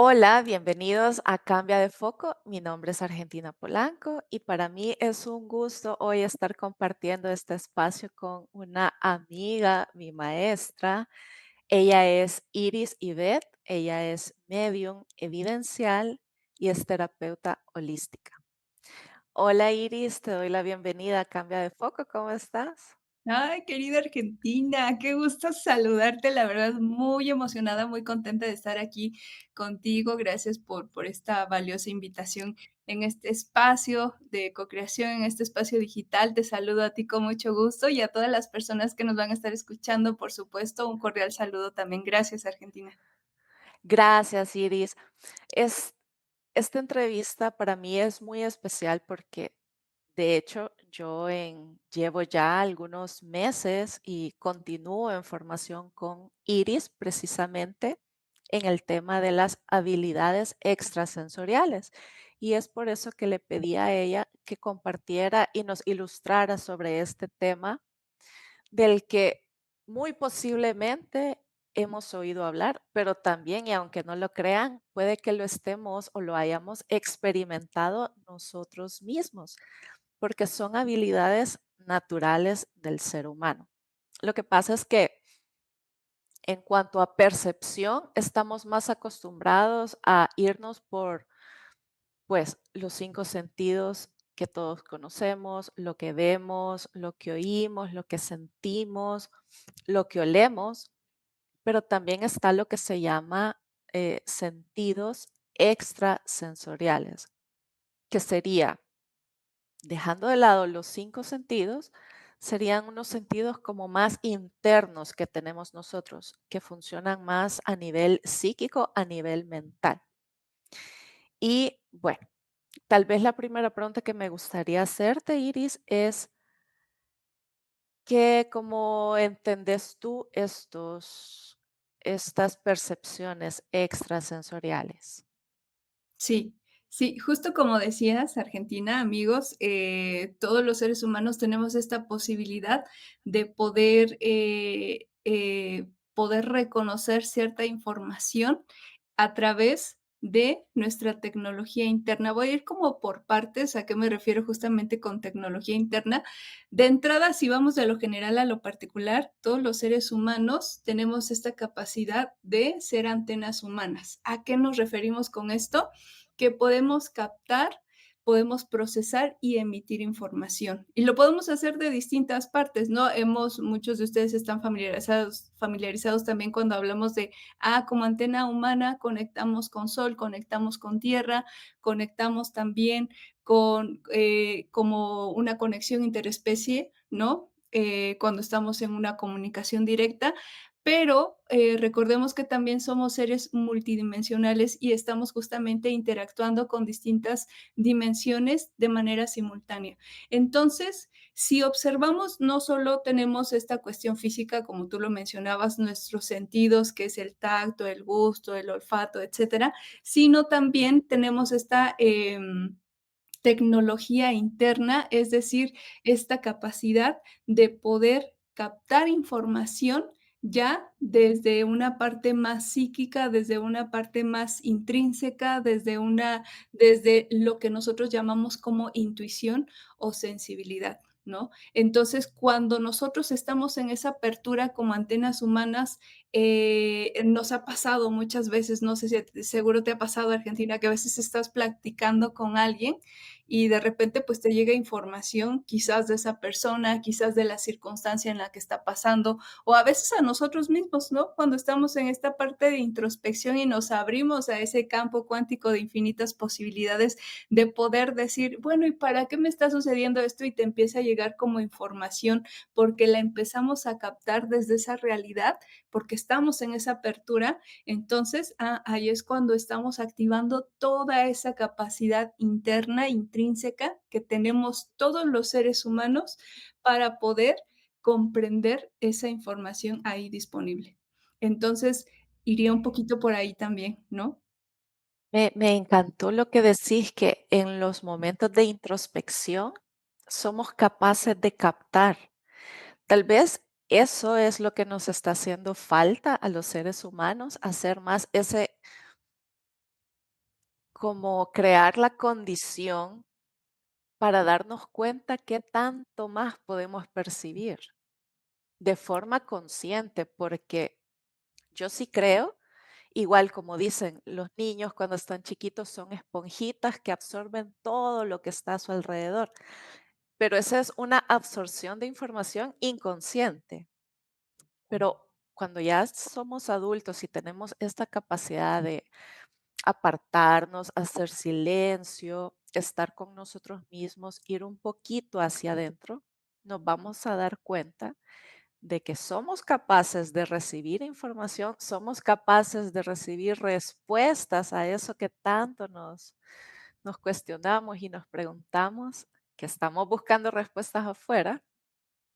Hola, bienvenidos a Cambia de Foco. Mi nombre es Argentina Polanco y para mí es un gusto hoy estar compartiendo este espacio con una amiga, mi maestra. Ella es Iris Ibet, ella es medium evidencial y es terapeuta holística. Hola Iris, te doy la bienvenida a Cambia de Foco. ¿Cómo estás? Ay, querida Argentina, qué gusto saludarte, la verdad, muy emocionada, muy contenta de estar aquí contigo. Gracias por esta valiosa invitación en este espacio de co-creación, en este espacio digital. Te saludo a ti con mucho gusto y a todas las personas que nos van a estar escuchando, por supuesto, un cordial saludo también. Gracias, Argentina. Gracias, Iris. Es, esta entrevista para mí es muy especial porque de hecho, llevo ya algunos meses y continúo en formación con Iris precisamente en el tema de las habilidades extrasensoriales. Y es por eso que le pedí a ella que compartiera y nos ilustrara sobre este tema del que muy posiblemente hemos oído hablar, pero también, y aunque no lo crean, puede que lo estemos o lo hayamos experimentado nosotros mismos porque son habilidades naturales del ser humano. Lo que pasa es que en cuanto a percepción, estamos más acostumbrados a irnos por, pues, los 5 sentidos que todos conocemos, lo que vemos, lo que oímos, lo que sentimos, lo que olemos, pero también está lo que se llama sentidos extrasensoriales, que sería dejando de lado los 5 sentidos, serían unos sentidos como más internos que tenemos nosotros, que funcionan más a nivel psíquico, a nivel mental. Y bueno, tal vez la primera pregunta que me gustaría hacerte, Iris, es que cómo entendés tú estas percepciones extrasensoriales. Sí, sí, justo como decías, Argentina, amigos, todos los seres humanos tenemos esta posibilidad de poder reconocer cierta información a través de nuestra tecnología interna. Voy a ir como por partes, ¿a qué me refiero justamente con tecnología interna? De entrada, si vamos de lo general a lo particular, todos los seres humanos tenemos esta capacidad de ser antenas humanas. ¿A qué nos referimos con esto? Que podemos captar, podemos procesar y emitir información. Y lo podemos hacer de distintas partes, ¿no? Muchos de ustedes están familiarizados también cuando hablamos de, como antena humana conectamos con sol, conectamos con tierra, conectamos también con como una conexión interespecie, ¿no? Cuando estamos en una comunicación directa, pero recordemos que también somos seres multidimensionales y estamos justamente interactuando con distintas dimensiones de manera simultánea. Entonces, si observamos, no solo tenemos esta cuestión física, como tú lo mencionabas, nuestros sentidos, que es el tacto, el gusto, el olfato, etcétera, sino también tenemos esta tecnología interna, es decir, esta capacidad de poder captar información ya desde una parte más psíquica, desde una parte más intrínseca, desde lo que nosotros llamamos como intuición o sensibilidad, ¿no? Entonces, cuando nosotros estamos en esa apertura como antenas humanas, nos ha pasado muchas veces, no sé si seguro te ha pasado, Argentina, que a veces estás platicando con alguien y de repente pues te llega información quizás de esa persona, quizás de la circunstancia en la que está pasando o a veces a nosotros mismos, ¿no? Cuando estamos en esta parte de introspección y nos abrimos a ese campo cuántico de infinitas posibilidades de poder decir, bueno, ¿y para qué me está sucediendo esto? Y te empieza a llegar como información porque la empezamos a captar desde esa realidad, porque estamos en esa apertura, entonces ahí es cuando estamos activando toda esa capacidad interna, intrínseca, que tenemos todos los seres humanos para poder comprender esa información ahí disponible. Entonces, iría un poquito por ahí también, ¿no? Me encantó lo que decís, que en los momentos de introspección somos capaces de captar. Tal vez eso es lo que nos está haciendo falta a los seres humanos, hacer más como crear la condición para darnos cuenta qué tanto más podemos percibir de forma consciente, porque yo sí creo, igual como dicen, los niños cuando están chiquitos son esponjitas que absorben todo lo que está a su alrededor, pero esa es una absorción de información inconsciente. Pero cuando ya somos adultos y tenemos esta capacidad de apartarnos, hacer silencio, estar con nosotros mismos, ir un poquito hacia adentro, nos vamos a dar cuenta de que somos capaces de recibir información, somos capaces de recibir respuestas a eso que tanto nos cuestionamos y nos preguntamos, que estamos buscando respuestas afuera,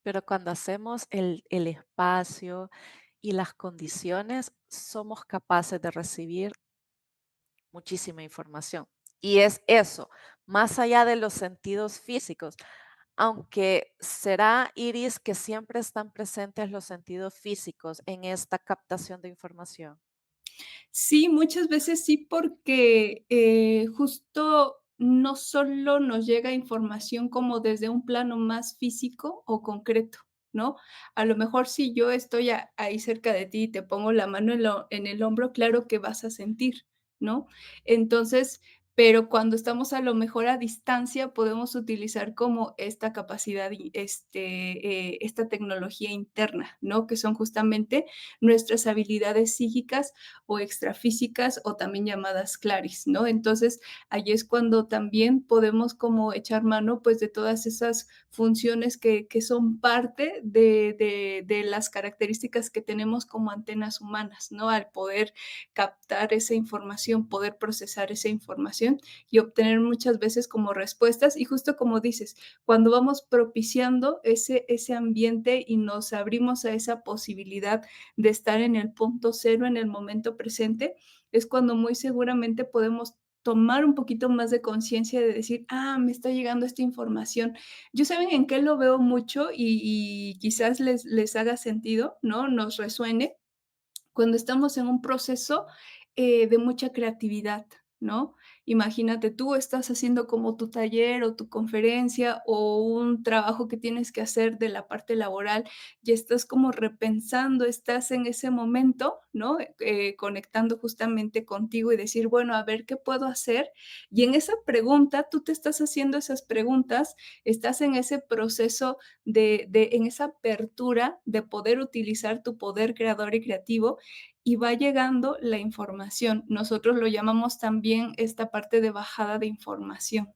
pero cuando hacemos el espacio y las condiciones, somos capaces de recibir muchísima información. Y es eso, más allá de los sentidos físicos, aunque será, Iris, que siempre están presentes los sentidos físicos en esta captación de información. Sí, muchas veces sí, porque, justo no solo nos llega información como desde un plano más físico o concreto, ¿no? A lo mejor si yo estoy ahí cerca de ti y te pongo la mano en el hombro, claro que vas a sentir, ¿no? Entonces, pero cuando estamos a lo mejor a distancia, podemos utilizar como esta capacidad y, esta tecnología interna, ¿no? Que son justamente nuestras habilidades psíquicas o extrafísicas o también llamadas claris, ¿no? Entonces, ahí es cuando también podemos como echar mano, pues, de todas esas funciones que son parte de las características que tenemos como antenas humanas, ¿no? Al poder captar esa información, poder procesar esa información y obtener muchas veces como respuestas. Y justo como dices, cuando vamos propiciando ese ambiente y nos abrimos a esa posibilidad de estar en el punto cero, en el momento presente, es cuando muy seguramente podemos tomar un poquito más de conciencia de decir, ah, me está llegando esta información. Yo saben en qué lo veo mucho y quizás les haga sentido, ¿no? Nos resuene cuando estamos en un proceso, de mucha creatividad, ¿no? Imagínate, tú estás haciendo como tu taller o tu conferencia o un trabajo que tienes que hacer de la parte laboral y estás como repensando, estás en ese momento, ¿no? Conectando justamente contigo y decir, bueno, a ver qué puedo hacer. Y en esa pregunta, tú te estás haciendo esas preguntas, estás en ese proceso en esa apertura de poder utilizar tu poder creador y creativo y va llegando la información. Nosotros lo llamamos también esta parte de bajada de información.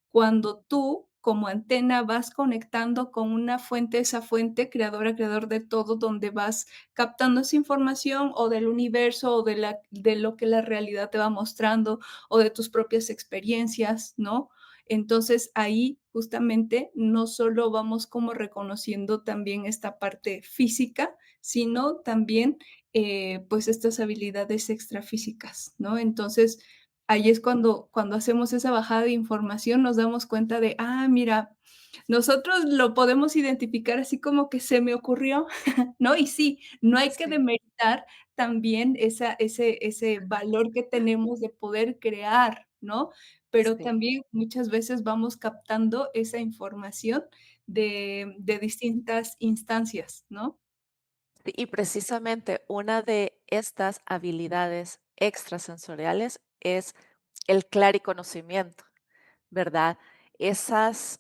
Cuando tú, como antena, vas conectando con una fuente, esa fuente creadora, creador de todo, donde vas captando esa información o del universo o de lo que la realidad te va mostrando o de tus propias experiencias, ¿no? Entonces ahí justamente no solo vamos como reconociendo también esta parte física, sino también pues estas habilidades extrafísicas, ¿no? Entonces, ahí es cuando hacemos esa bajada de información, nos damos cuenta de, ah, mira, nosotros lo podemos identificar así como que se me ocurrió, ¿no? Y sí, no hay que Sí, demeritar también ese valor que tenemos de poder crear, ¿no? Pero sí. también muchas veces vamos captando esa información de distintas instancias, ¿no? Sí, y precisamente una de estas habilidades extrasensoriales es el clariconocimiento, ¿verdad? Esas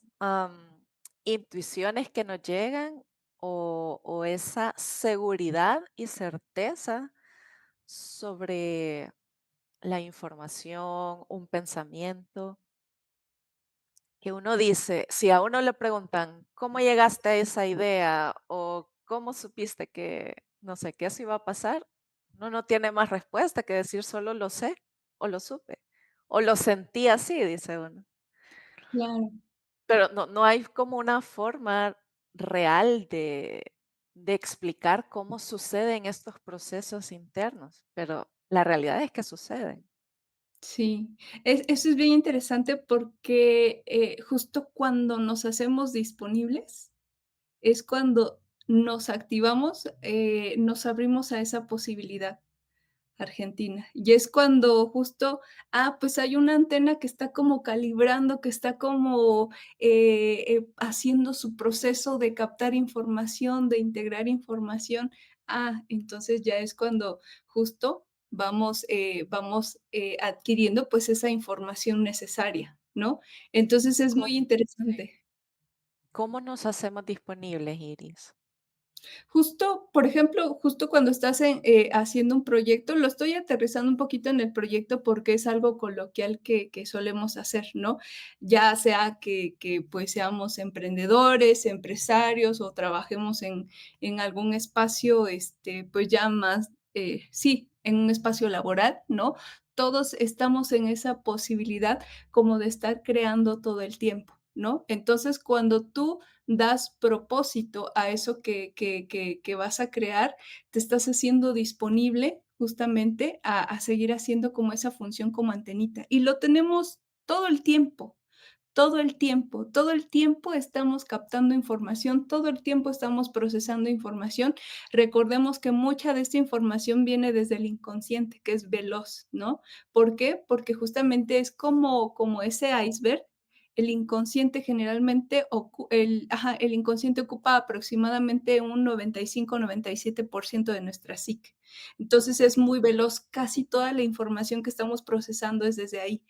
intuiciones que nos llegan o esa seguridad y certeza sobre la información, un pensamiento, que uno dice, si a uno le preguntan, ¿cómo llegaste a esa idea? O ¿cómo supiste que, no sé, que eso iba a pasar? Uno no tiene más respuesta que decir solo lo sé o lo supe o lo sentí así, dice uno. Claro. Pero no hay como una forma real de explicar cómo suceden estos procesos internos, pero la realidad es que suceden. Sí, eso es bien interesante porque, justo cuando nos hacemos disponibles, es cuando nos activamos, nos abrimos a esa posibilidad. Argentina. Y es cuando justo, pues hay una antena que está como calibrando, que está como, haciendo su proceso de captar información, de integrar información. Entonces ya es cuando justo vamos adquiriendo, pues, esa información necesaria, ¿no? Entonces es muy ¿Cómo, sí. interesante. ¿Cómo nos hacemos disponibles, Iris? Justo, por ejemplo, justo cuando estás haciendo un proyecto, lo estoy aterrizando un poquito en el proyecto porque es algo coloquial que solemos hacer, ¿no? Ya sea que, pues, seamos emprendedores, empresarios o trabajemos en algún espacio, pues, ya más, sí, en un espacio laboral, ¿no? Todos estamos en esa posibilidad como de estar creando todo el tiempo, ¿no? Entonces, cuando tú das propósito a eso que vas a crear, te estás haciendo disponible justamente a seguir haciendo como esa función como antenita. Y lo tenemos todo el tiempo, todo el tiempo estamos captando información, todo el tiempo estamos procesando información. Recordemos que mucha de esta información viene desde el inconsciente, que es veloz, ¿no? ¿Por qué? Porque justamente es como ese iceberg. El inconsciente generalmente el inconsciente ocupa aproximadamente un 95-97% de nuestra psique. Entonces es muy veloz, casi toda la información que estamos procesando es desde ahí.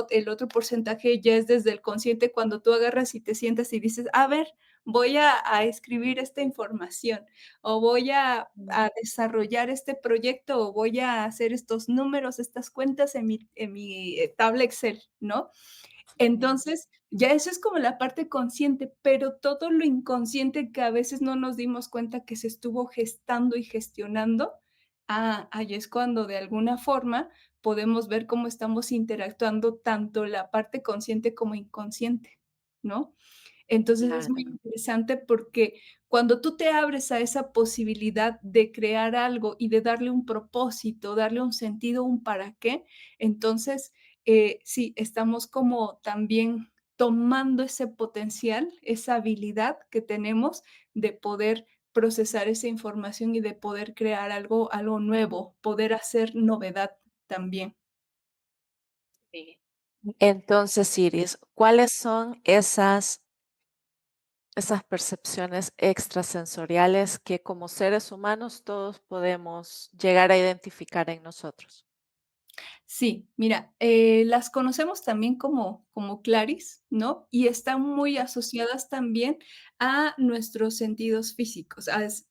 El otro porcentaje ya es desde el consciente cuando tú agarras y te sientas y dices, a ver, voy a escribir esta información o voy Mm, a desarrollar este proyecto o voy a hacer estos números, estas cuentas en mi tabla Excel, ¿no? mm, Entonces, ya eso es como la parte consciente, pero todo lo inconsciente que a veces no nos dimos cuenta que se estuvo gestando y gestionando, ahí es cuando de alguna forma podemos ver cómo estamos interactuando tanto la parte consciente como inconsciente, ¿no? Entonces, es muy claro. interesante porque cuando tú te abres a esa posibilidad de crear algo y de darle un propósito, darle un sentido, un para qué, entonces, sí, estamos como también tomando ese potencial, esa habilidad que tenemos de poder procesar esa información y de poder crear algo nuevo, poder hacer novedad también. Sí. Entonces, Iris, ¿cuáles son esas percepciones extrasensoriales que como seres humanos todos podemos llegar a identificar en nosotros? Sí, mira, las conocemos también como claris, ¿no? Y están muy Ujú. asociadas también a nuestros sentidos físicos.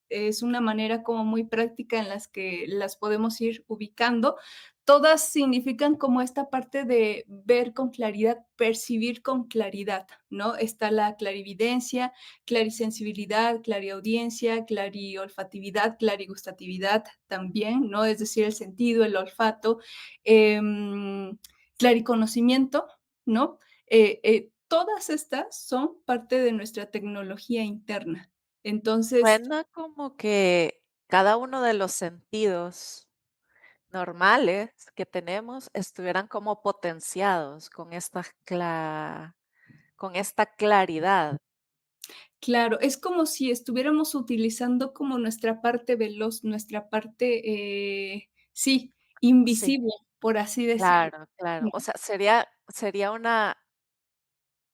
Es una manera como muy práctica en las que las podemos ir ubicando. Todas significan como esta parte de ver con claridad, percibir con claridad, ¿no? Está la clarividencia, clarisensibilidad, clariaudiencia, clariolfatividad, clarigustatividad también, ¿no? Es decir, el sentido, el olfato, clariconocimiento, ¿no? Todas estas son parte de nuestra tecnología interna. Entonces, Suena como que cada uno de los sentidos normales que tenemos estuvieran como potenciados con esta claridad. claro, es como si estuviéramos utilizando como nuestra parte veloz, nuestra parte, sí, Sí, invisible, por así decirlo, claro, claro. ¿no? O sea, sería una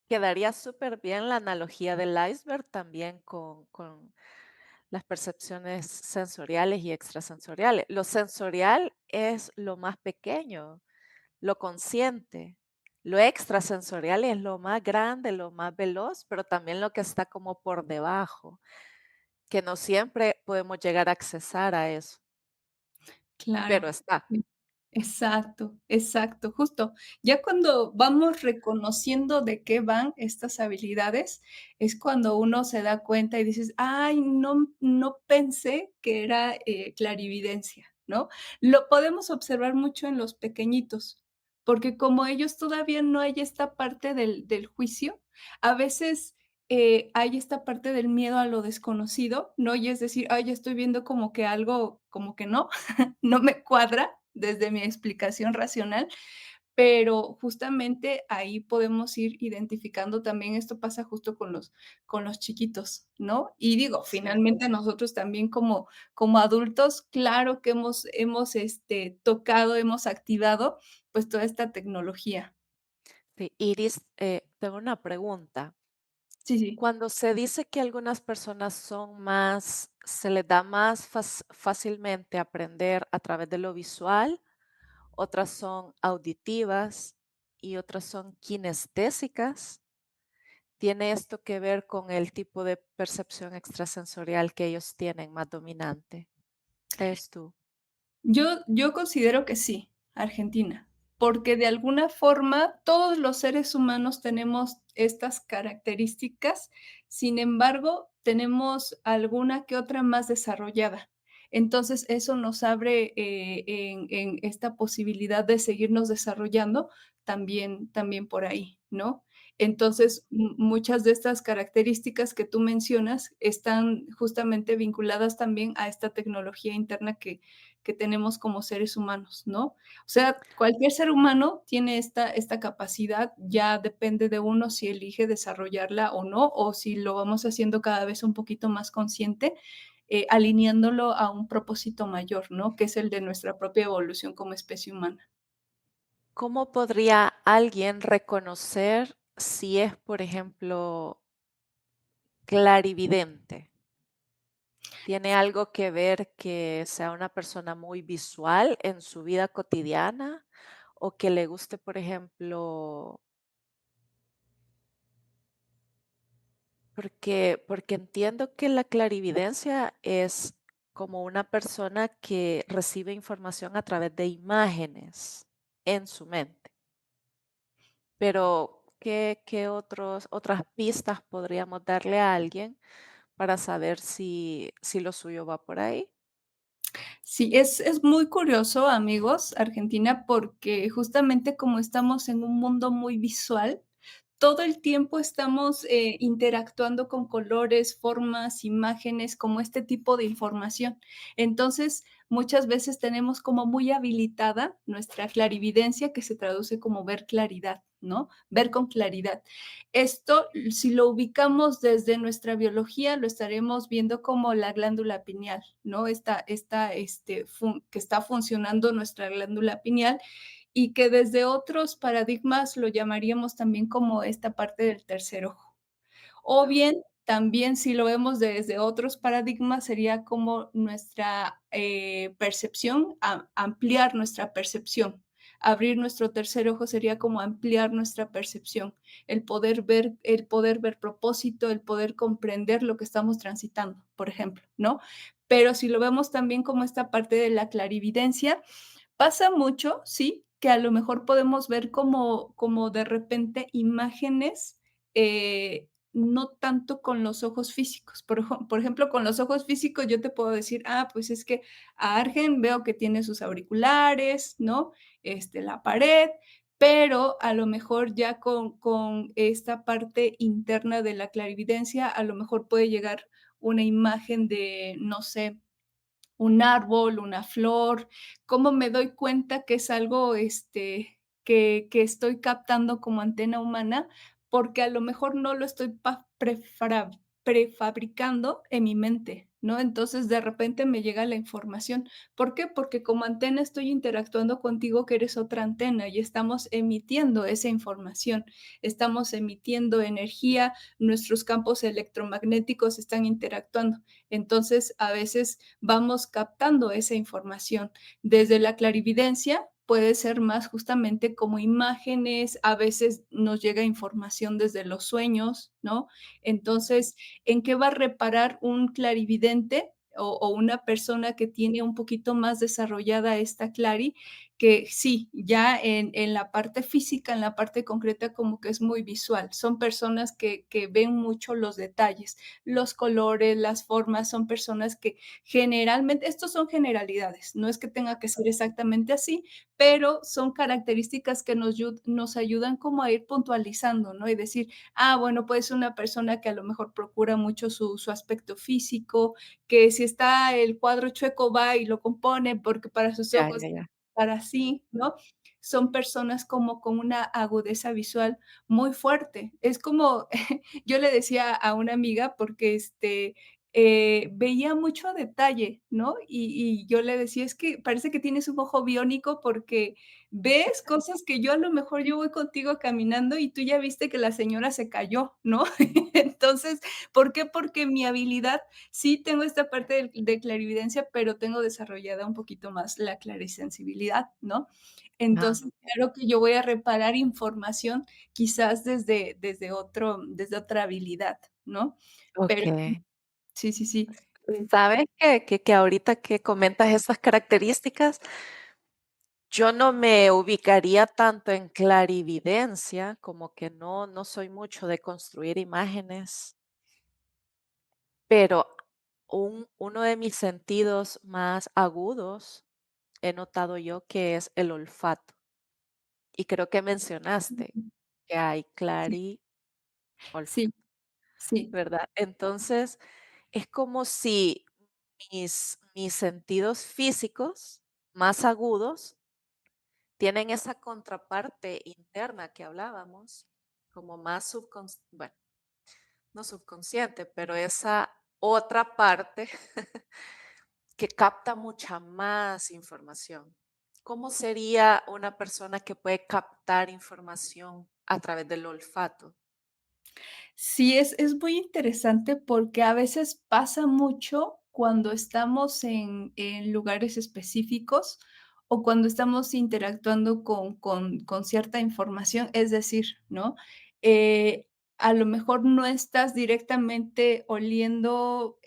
quedaría súper bien la analogía del iceberg también con las percepciones sensoriales y extrasensoriales. Lo sensorial es lo más pequeño, lo consciente. Lo extrasensorial es lo más grande, lo más veloz, pero también lo que está como por debajo, que no siempre podemos llegar a accesar a eso, pero Claro. está. Exacto, exacto, justo. Ya cuando vamos reconociendo de qué van estas habilidades, es cuando uno se da cuenta y dices: "Ay, no pensé que era, clarividencia", ¿no? Lo podemos observar mucho en los pequeñitos, porque como ellos todavía no hay esta parte del juicio, a veces, hay esta parte del miedo a lo desconocido, ¿no? Y es decir: "Ay, ya estoy viendo como que algo como que no, no me cuadra desde mi explicación racional", pero justamente ahí podemos ir identificando también, esto pasa justo con los chiquitos, ¿no? Y digo, Sí. finalmente nosotros también como adultos, claro que tocado, hemos activado, pues, toda esta tecnología. Sí, Iris, tengo una pregunta. Sí, sí. Cuando se dice que algunas personas son más, se les da más fácilmente aprender a través de lo visual, otras son auditivas y otras son kinestésicas, ¿tiene esto que ver con el tipo de percepción extrasensorial que ellos tienen más dominante? ¿Crees tú? Yo considero que sí, Argentina, porque de alguna forma todos los seres humanos tenemos estas características, sin embargo, tenemos alguna que otra más desarrollada. Entonces, eso nos abre, en esta posibilidad de seguirnos desarrollando también por ahí, ¿no? Entonces, muchas de estas características que tú mencionas están justamente vinculadas también a esta tecnología interna que tenemos como seres humanos, ¿no? O sea, cualquier ser humano tiene esta capacidad, ya depende de uno si elige desarrollarla o no, o si lo vamos haciendo cada vez un poquito más consciente, alineándolo a un propósito mayor, ¿no? Que es el de nuestra propia evolución como especie humana. ¿Cómo podría alguien reconocer si es, por ejemplo, clarividente? ¿Tiene algo que ver que sea una persona muy visual en su vida cotidiana o que le guste, por ejemplo, porque entiendo que la clarividencia es como una persona que recibe información a través de imágenes en su mente, pero ¿qué otras pistas podríamos darle a alguien para saber si lo suyo va por ahí? Sí, es muy curioso, amigos, Argentina, porque justamente como estamos en un mundo muy visual, todo el tiempo estamos, interactuando con colores, formas, imágenes, como este tipo de información. Entonces, muchas veces tenemos como muy habilitada nuestra clarividencia, que se traduce como ver claridad, ¿no? Ver con claridad. Esto, si lo ubicamos desde nuestra biología, lo estaremos viendo como la glándula pineal, ¿no? Que está funcionando nuestra glándula pineal y que desde otros paradigmas lo llamaríamos también como esta parte del tercer ojo. O bien, también si lo vemos desde otros paradigmas, sería como nuestra, percepción, ampliar nuestra percepción. Abrir nuestro tercer ojo sería como ampliar nuestra percepción, el poder ver propósito, el poder comprender lo que estamos transitando, por ejemplo, ¿no? Pero si lo vemos también como esta parte de la clarividencia, pasa mucho, sí, que a lo mejor podemos ver como de repente imágenes, no tanto con los ojos físicos. Por ejemplo, con los ojos físicos yo te puedo decir: "Ah, pues es que a Argen veo que tiene sus auriculares, ¿no? La pared", pero a lo mejor ya con esta parte interna de la clarividencia, a lo mejor puede llegar una imagen de, no sé, un árbol, una flor, cómo me doy cuenta que es algo, que estoy captando como antena humana, porque a lo mejor no lo estoy prefabricando en mi mente, ¿no? Entonces, de repente me llega la información. ¿Por qué? Porque como antena estoy interactuando contigo, que eres otra antena, y estamos emitiendo esa información, estamos emitiendo energía, nuestros campos electromagnéticos están interactuando. Entonces, a veces vamos captando esa información. Desde la clarividencia puede ser más justamente como imágenes, a veces nos llega información desde los sueños, ¿no? Entonces, ¿en qué va a reparar un clarividente o una persona que tiene un poquito más desarrollada esta clari? Que sí, ya en la parte física, en la parte concreta, como que es muy visual. Son personas que ven mucho los detalles, los colores, las formas, son personas que generalmente, estos son generalidades, no es que tenga que ser exactamente así, pero son características que nos ayudan como a ir puntualizando, ¿no? Y decir, ah, bueno, puede ser una persona que a lo mejor procura mucho su aspecto físico, que si está el cuadro chueco va y lo compone porque para sus Ya, ojos ya, ya. para sí, ¿no? Son personas como con una agudeza visual muy fuerte. Es como, yo le decía a una amiga, porque, veía mucho detalle, ¿no? Y yo le decía: "Es que parece que tienes un ojo biónico porque ves cosas que yo a lo mejor yo voy contigo caminando y tú ya viste que la señora se cayó", ¿no? Entonces, ¿por qué? Porque mi habilidad sí tengo esta parte de clarividencia, pero tengo desarrollada un poquito más la clarisensibilidad, ¿no? Ah, Entonces, claro que yo voy a reparar información quizás desde otra habilidad, ¿no? Pero okey. sí, sí, sí. ¿Sabes que ahorita que comentas estas características, yo no me ubicaría tanto en clarividencia, como que no soy mucho de construir imágenes, pero uno de mis sentidos más agudos he notado yo que es el olfato. Y creo que mencionaste Ujú. que hay Sí, sí, olfato, sí. ¿verdad? Entonces, es como si mis sentidos físicos más agudos tienen esa contraparte interna que hablábamos, como más bueno, no subconsciente, pero esa otra parte que capta mucha más información. ¿Cómo sería una persona que puede captar información a través del olfato? Sí, es muy interesante porque a veces pasa mucho cuando estamos en lugares específicos o cuando estamos interactuando con cierta información, es decir, ¿no? Eh, a lo mejor no estás directamente oliendo,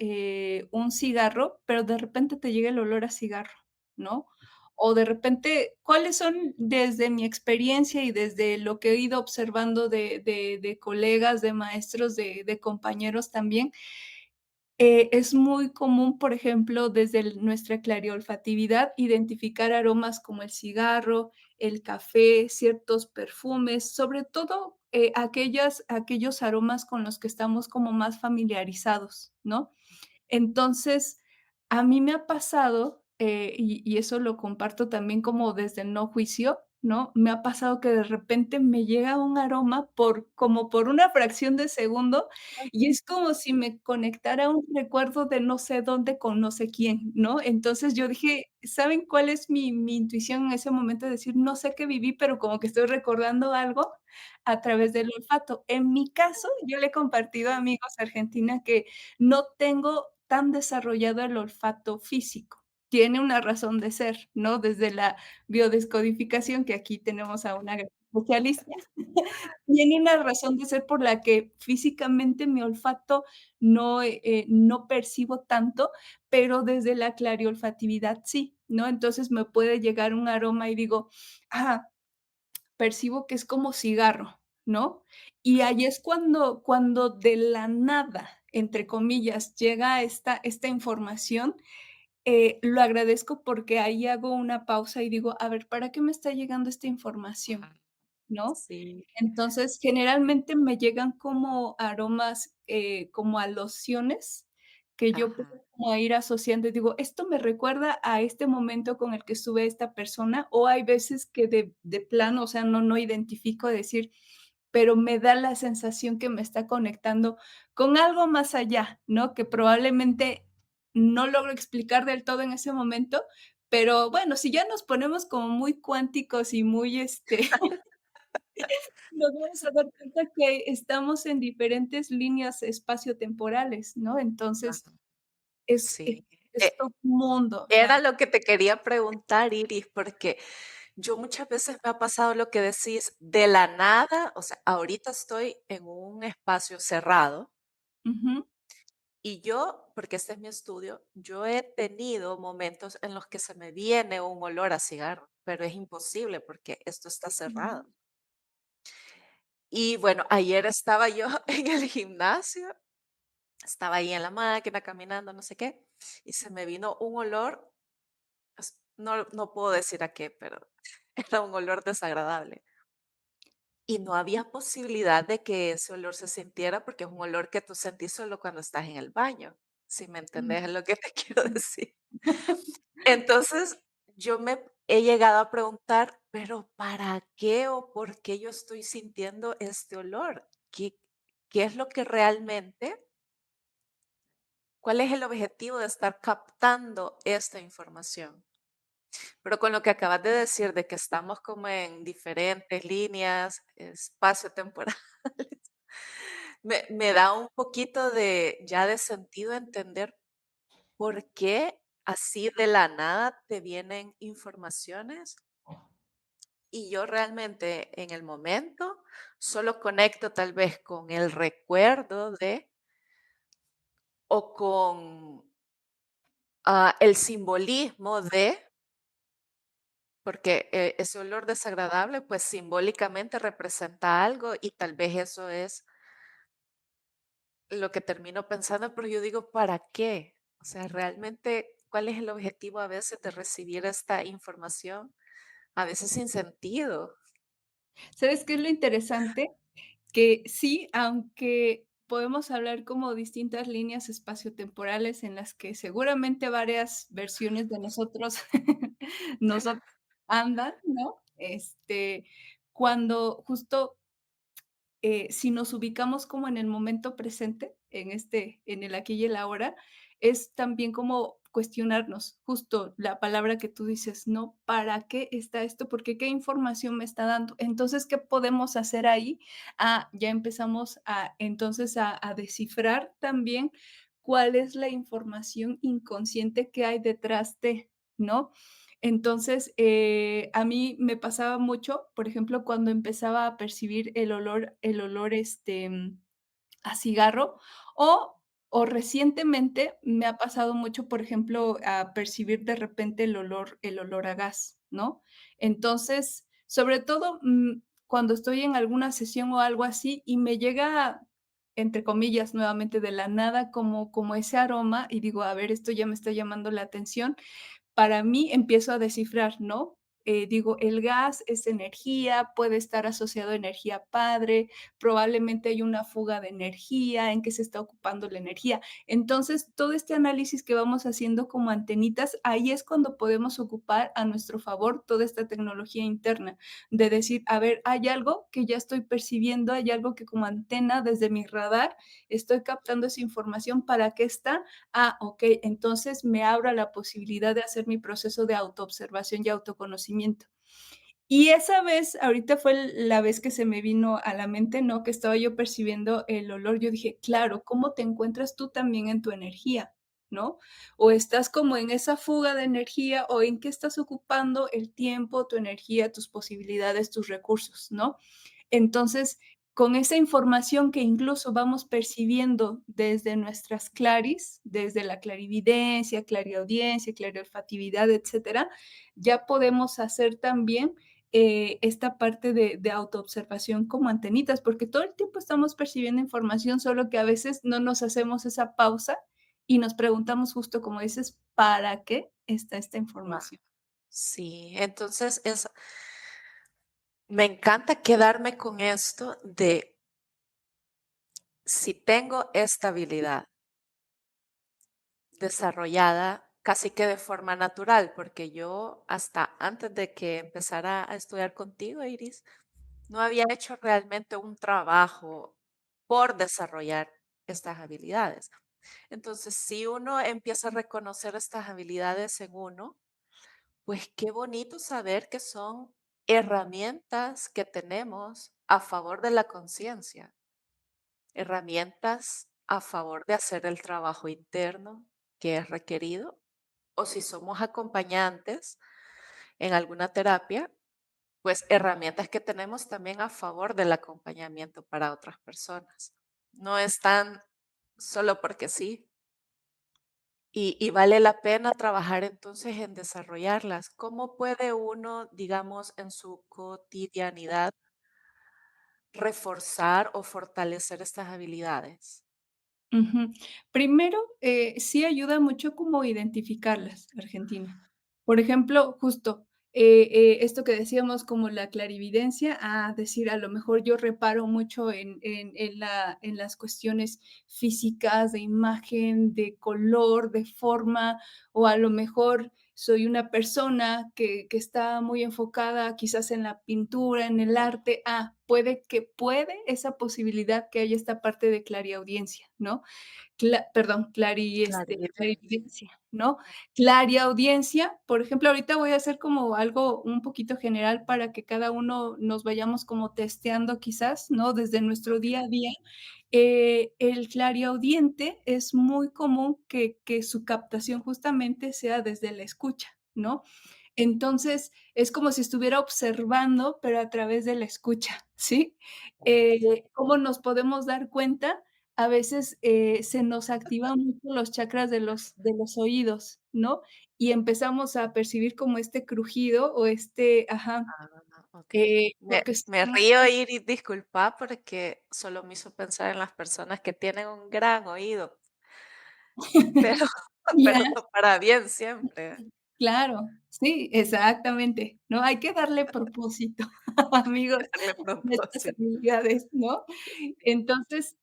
un cigarro, pero de repente te llega el olor a cigarro, ¿no? O de repente, ¿cuáles son desde mi experiencia y desde lo que he ido observando de colegas, de maestros, de compañeros también? Es muy común, por ejemplo, desde nuestra clariolfatividad, identificar aromas como el cigarro, el café, ciertos perfumes, sobre todo aquellos aromas con los que estamos como más familiarizados, ¿no? Entonces, a mí me ha pasado, y eso lo comparto también como desde el no juicio, ¿no? Me ha pasado que de repente me llega un aroma como por una fracción de segundo, y es como si me conectara un recuerdo de no sé dónde con no sé quién, ¿no? Entonces, yo dije: "¿Saben cuál es mi intuición en ese momento?". De decir: "No sé qué viví, pero como que estoy recordando algo a través del olfato". En mi caso, yo le he compartido a amigos de Argentina que no tengo tan desarrollado el olfato físico. Tiene una razón de ser, ¿no? Desde la biodescodificación, que aquí tenemos a una gran especialista, tiene una razón de ser por la que físicamente mi olfato no percibo tanto, pero desde la clariolfatividad sí, ¿no? Entonces me puede llegar un aroma y digo: "Ah, percibo que es como cigarro", ¿no? Y ahí es cuando de la nada, entre comillas, llega esta información, lo agradezco porque ahí hago una pausa y digo: "A ver, ¿para qué me está llegando esta información?", Ajá, ¿no? sí, Entonces, generalmente me llegan como aromas, como a lociones, que yo ajá. puedo como ir asociando y digo: "Esto me recuerda a este momento con el que estuve esta persona", o hay veces que de plano, o sea, no identifico, decir, pero me da la sensación que me está conectando con algo más allá, ¿no? Que probablemente no logro explicar del todo en ese momento, pero bueno, si ya nos ponemos como muy cuánticos y muy, nos vamos a dar cuenta que estamos en diferentes líneas espaciotemporales, ¿no? Entonces, Ajá, es es sí. es todo un mundo, la Era lo que te quería preguntar, Iris, porque yo muchas veces me ha pasado lo que decís, de la nada, o sea, ahorita estoy en un espacio cerrado ujú, y yo, porque este es mi estudio, yo he tenido momentos en los que se me viene un olor a cigarro, pero es imposible porque esto está cerrado. ujú, Y bueno, ayer estaba yo en el gimnasio, estaba ahí en la máquina caminando, no sé qué, y se me vino un olor, no puedo decir a qué, pero era un olor desagradable. Y no había posibilidad de que ese olor se sintiera porque es un olor que tú sentís solo cuando estás en el baño, si me mm, entendés lo que te quiero mm. decir. Entonces, yo me he llegado a preguntar, pero ¿para qué o por qué yo estoy sintiendo este olor? ¿Qué es lo que realmente, cuál es el objetivo de estar captando esta información? Pero con lo que acabas de decir, de que estamos como en diferentes líneas, espacio-temporal, me da un poquito de ya de sentido entender por qué así de la nada te vienen informaciones y yo realmente en el momento solo conecto tal vez con el recuerdo de o con el simbolismo de, porque ese olor desagradable pues simbólicamente representa algo y tal vez eso es lo que termino pensando, pero yo digo, ¿para qué? O sea, realmente, ¿cuál es el objetivo a veces de recibir esta información? A veces sin sentido. ¿Sabes qué es lo interesante? Que sí, aunque podemos hablar como distintas líneas espaciotemporales en las que seguramente varias versiones de nosotros nosotros andan, ¿no? Cuando justo si nos ubicamos como en el momento presente, en el aquí y el ahora, es también como cuestionarnos, justo la palabra que tú dices, ¿no? ¿Para qué está esto? Porque qué información me está dando. Entonces, ¿qué podemos hacer ahí? Ya empezamos entonces a descifrar también cuál es la información inconsciente que hay detrás de, ¿no? Entonces, a mí me pasaba mucho, por ejemplo, cuando empezaba a percibir el olor, a cigarro, o o recientemente me ha pasado mucho, por ejemplo, a percibir de repente el olor a gas, ¿no? Entonces, sobre todo, cuando estoy en alguna sesión o algo así, y me llega, entre comillas, nuevamente de la nada, como ese aroma, y digo: "A ver, esto ya me está llamando la atención", para mí empiezo a descifrar, ¿no? Digo, el gas es energía, puede estar asociado a energía padre, probablemente hay una fuga de energía, en qué se está ocupando la energía. Entonces, todo este análisis que vamos haciendo como antenitas, ahí es cuando podemos ocupar a nuestro favor toda esta tecnología interna, de decir, a ver, hay algo que ya estoy percibiendo, hay algo que como antena desde mi radar estoy captando esa información, ¿para qué está? Ok, entonces me abra la posibilidad de hacer mi proceso de autoobservación y autoconocimiento. Y esa vez, ahorita fue la vez que se me vino a la mente, ¿no? Que estaba yo percibiendo el olor. Yo dije, claro, ¿cómo te encuentras tú también en tu energía? ¿No? O estás como en esa fuga de energía o en qué estás ocupando el tiempo, tu energía, tus posibilidades, tus recursos, ¿no? Entonces, con esa información que incluso vamos percibiendo desde nuestras claris, desde la clarividencia, clariaudiencia, clariolfatividad, etcétera, ya podemos hacer también, esta parte de autoobservación como antenitas, porque todo el tiempo estamos percibiendo información, solo que a veces no nos hacemos esa pausa y nos preguntamos justo como dices, ¿para qué está esta Guau. información? Sí, entonces me encanta quedarme con esto de si tengo esta habilidad desarrollada casi que de forma natural, porque yo hasta antes de que empezara a estudiar contigo, Iris, no había hecho realmente un trabajo por desarrollar estas habilidades. Entonces, si uno empieza a reconocer estas habilidades en uno, pues qué bonito saber que son herramientas que tenemos a favor de la conciencia, herramientas a favor de hacer el trabajo interno que es requerido, o si somos acompañantes en alguna terapia, pues herramientas que tenemos también a favor del acompañamiento para otras personas. No están solo porque sí, y vale la pena trabajar entonces en desarrollarlas. ¿Cómo puede uno, digamos, en su cotidianidad reforzar o fortalecer estas habilidades? Ujú. Primero, sí ayuda mucho como identificarlas, Argentina. Por ejemplo, justo, esto que decíamos como la clarividencia, a decir, a lo mejor yo reparo mucho en las cuestiones físicas, de imagen, de color, de forma, o a lo mejor soy una persona que está muy enfocada quizás en la pintura, en el arte, puede esa posibilidad que haya esta parte de clariaudiencia, ¿no? Clarividencia. Clarividencia, ¿no? Clariaudiencia, por ejemplo, ahorita voy a hacer como algo un poquito general para que cada uno nos vayamos como testeando quizás, ¿no? Desde nuestro día a día. El clariaudiente es muy común que su captación justamente sea desde la escucha, ¿no? Entonces, es como si estuviera observando, pero a través de la escucha, ¿sí? ¿Cómo nos podemos dar cuenta? A veces, se nos activan mucho los chakras de los oídos, ¿no? Y empezamos a percibir como este crujido o Ah, okey. porque Me suena río, y disculpa, porque solo me hizo pensar en las personas que tienen un gran oído, pero ya. pero no para bien siempre, Claro, sí, exactamente, ¿no? Hay que darle propósito, amigos, darle a estas propósito. habilidades, ¿no? Entonces,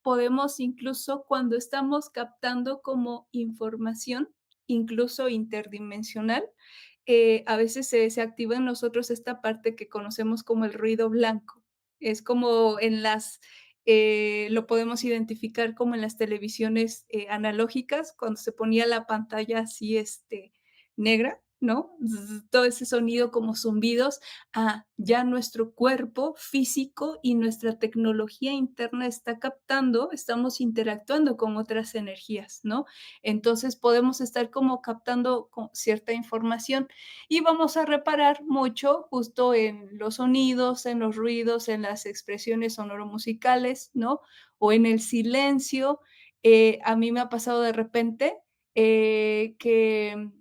podemos incluso cuando estamos captando como información, incluso interdimensional, a veces se activa en nosotros esta parte que conocemos como el ruido blanco. Es como lo podemos identificar como en las televisiones, analógicas, cuando se ponía la pantalla así, negra, ¿no? Todo ese sonido como zumbidos. Ya nuestro cuerpo físico y nuestra tecnología interna está captando, estamos interactuando con otras energías, ¿no? Entonces podemos estar como captando cierta información y vamos a reparar mucho justo en los sonidos, en los ruidos, en las expresiones sonoromusicales, ¿no? O en el silencio. A mí me ha pasado de repente que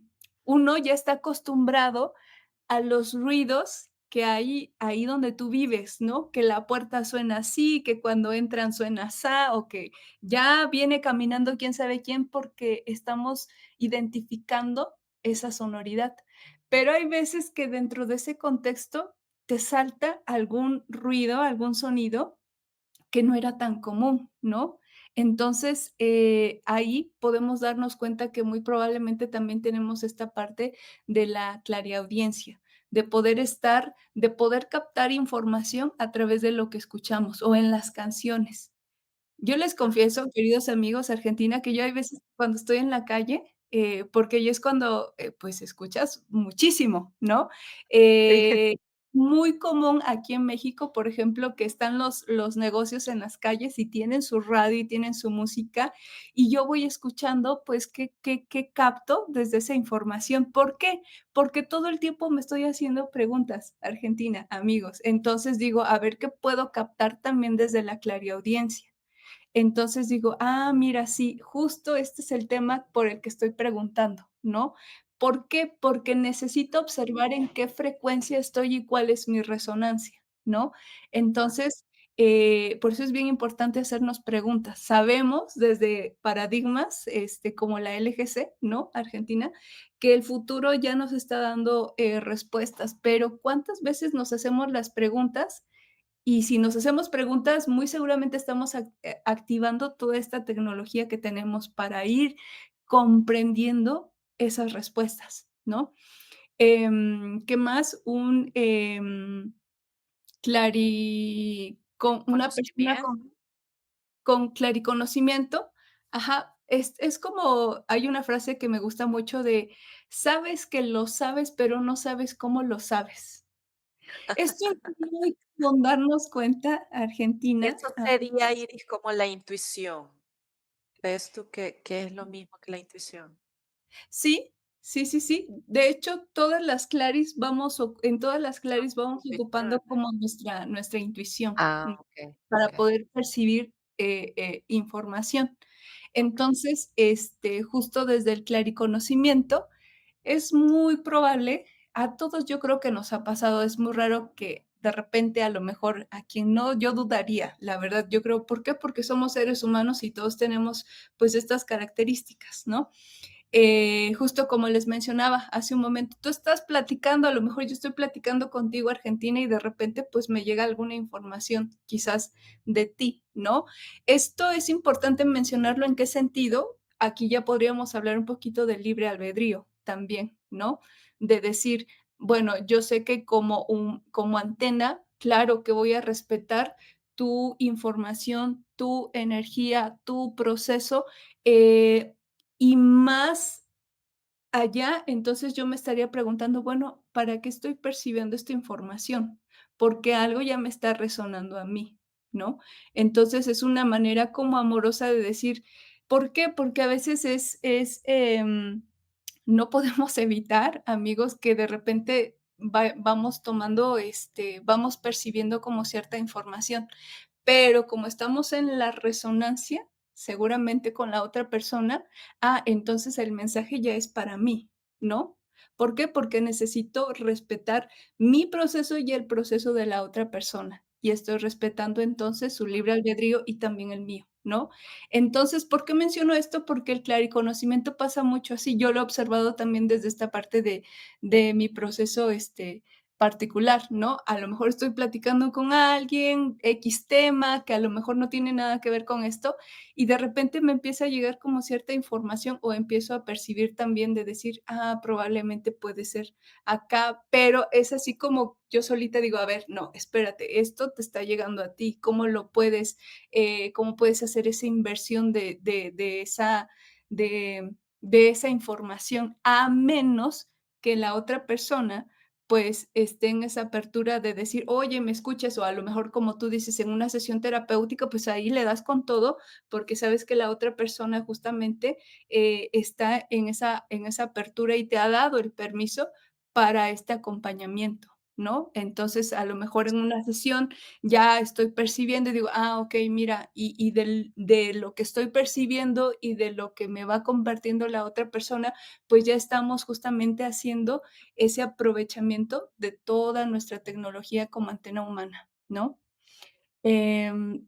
uno ya está acostumbrado a los ruidos que hay ahí donde tú vives, ¿no? Que la puerta suena así, que cuando entran suena asá, o que ya viene caminando quién sabe quién, porque estamos identificando esa sonoridad. Pero hay veces que dentro de ese contexto te salta algún ruido, algún sonido que no era tan común, ¿no? Entonces, ahí podemos darnos cuenta que muy probablemente también tenemos esta parte de la clariaudiencia, de poder captar información a través de lo que escuchamos o en las canciones. Yo les confieso, queridos amigos, Argentina, que yo hay veces cuando estoy en la calle, porque ahí es cuando, pues, escuchas muchísimo, ¿no? Sí. Eh, Muy común aquí en México, por ejemplo, que están los negocios en las calles y tienen su radio y tienen su música, y yo voy escuchando, pues, qué capto desde esa información. ¿Por qué? Porque todo el tiempo me estoy haciendo preguntas, Argentina, amigos. Entonces digo, a ver qué puedo captar también desde la clariaudiencia. Entonces digo, mira, sí, justo este es el tema por el que estoy preguntando, ¿no? ¿Por qué? Porque necesito observar en qué frecuencia estoy y cuál es mi resonancia, ¿no? Entonces, por eso es bien importante hacernos preguntas. Sabemos desde paradigmas, como la LGC, ¿no? Argentina, que el futuro ya nos está dando respuestas, pero ¿cuántas veces nos hacemos las preguntas y si nos hacemos preguntas, muy seguramente estamos activando toda esta tecnología que tenemos para ir comprendiendo esas respuestas, ¿no? ¿Qué más? Una persona Conocimiento. con clariconocimiento, es como hay una frase que me gusta mucho de: "Sabes que lo sabes, pero no sabes cómo lo sabes". Esto es muy con darnos cuenta, Argentina, Eso sería, Iris, como la intuición. ¿Crees tú que es lo mismo que la intuición? sí, sí, sí, sí. De hecho, en todas las Son claris vamos ocupando intuiciones. como nuestra intuición, Okey, para okey, poder percibir, información. okey. Entonces, justo desde el clariconocimiento, es muy probable, a todos yo creo que nos ha pasado, es muy raro que de repente, a lo mejor, a quien no, yo dudaría, la verdad, yo creo, ¿por qué? Porque somos seres humanos y todos tenemos, pues, estas características, ¿no? Justo como les mencionaba hace un momento, tú estás platicando, a lo mejor yo estoy platicando contigo, Argentina, y de repente, pues, me llega alguna información, quizás de ti, ¿no? Esto es importante mencionarlo, ¿en qué sentido? Aquí ya podríamos hablar un poquito del libre albedrío también, ¿no? De decir, bueno, yo sé que como antena, claro que voy a respetar tu información, tu energía, tu proceso, eh, y más allá, entonces yo me estaría preguntando, bueno, ¿para qué estoy percibiendo esta información? Porque algo ya me está resonando a mí, ¿no? Entonces es una manera como amorosa de decir, ¿por qué? Porque a veces no podemos evitar, amigos, que de repente vamos tomando, vamos percibiendo como cierta información. Pero como estamos en la resonancia, seguramente con la otra persona, entonces el mensaje ya es para mí, ¿no? ¿Por qué? Porque necesito respetar mi proceso y el proceso de la otra persona. Y estoy respetando entonces su libre albedrío y también el mío, ¿no? Entonces, ¿por qué menciono esto? Porque el clariconocimiento pasa mucho así. Yo lo he observado también desde esta parte de mi proceso, particular, ¿no? A lo mejor estoy platicando con alguien, X tema, que a lo mejor no tiene nada que ver con esto, y de repente me empieza a llegar como cierta información o empiezo a percibir también de decir, probablemente puede ser acá, pero es así como yo solita digo, a ver, no, espérate, esto te está llegando a ti, cómo puedes hacer esa inversión de esa información, a menos que la otra persona pues, esté en esa apertura de decir: "Oye, ¿me escuchas?", o a lo mejor, como tú dices, en una sesión terapéutica, pues, ahí le das con todo, porque sabes que la otra persona justamente, está en esa apertura y te ha dado el permiso para este acompañamiento, ¿no? Entonces, a lo mejor en una sesión ya estoy percibiendo y digo: okey, mira", y de lo que estoy percibiendo y de lo que me va compartiendo la otra persona, pues, ya estamos justamente haciendo ese aprovechamiento de toda nuestra tecnología como antena humana, ¿no? Em,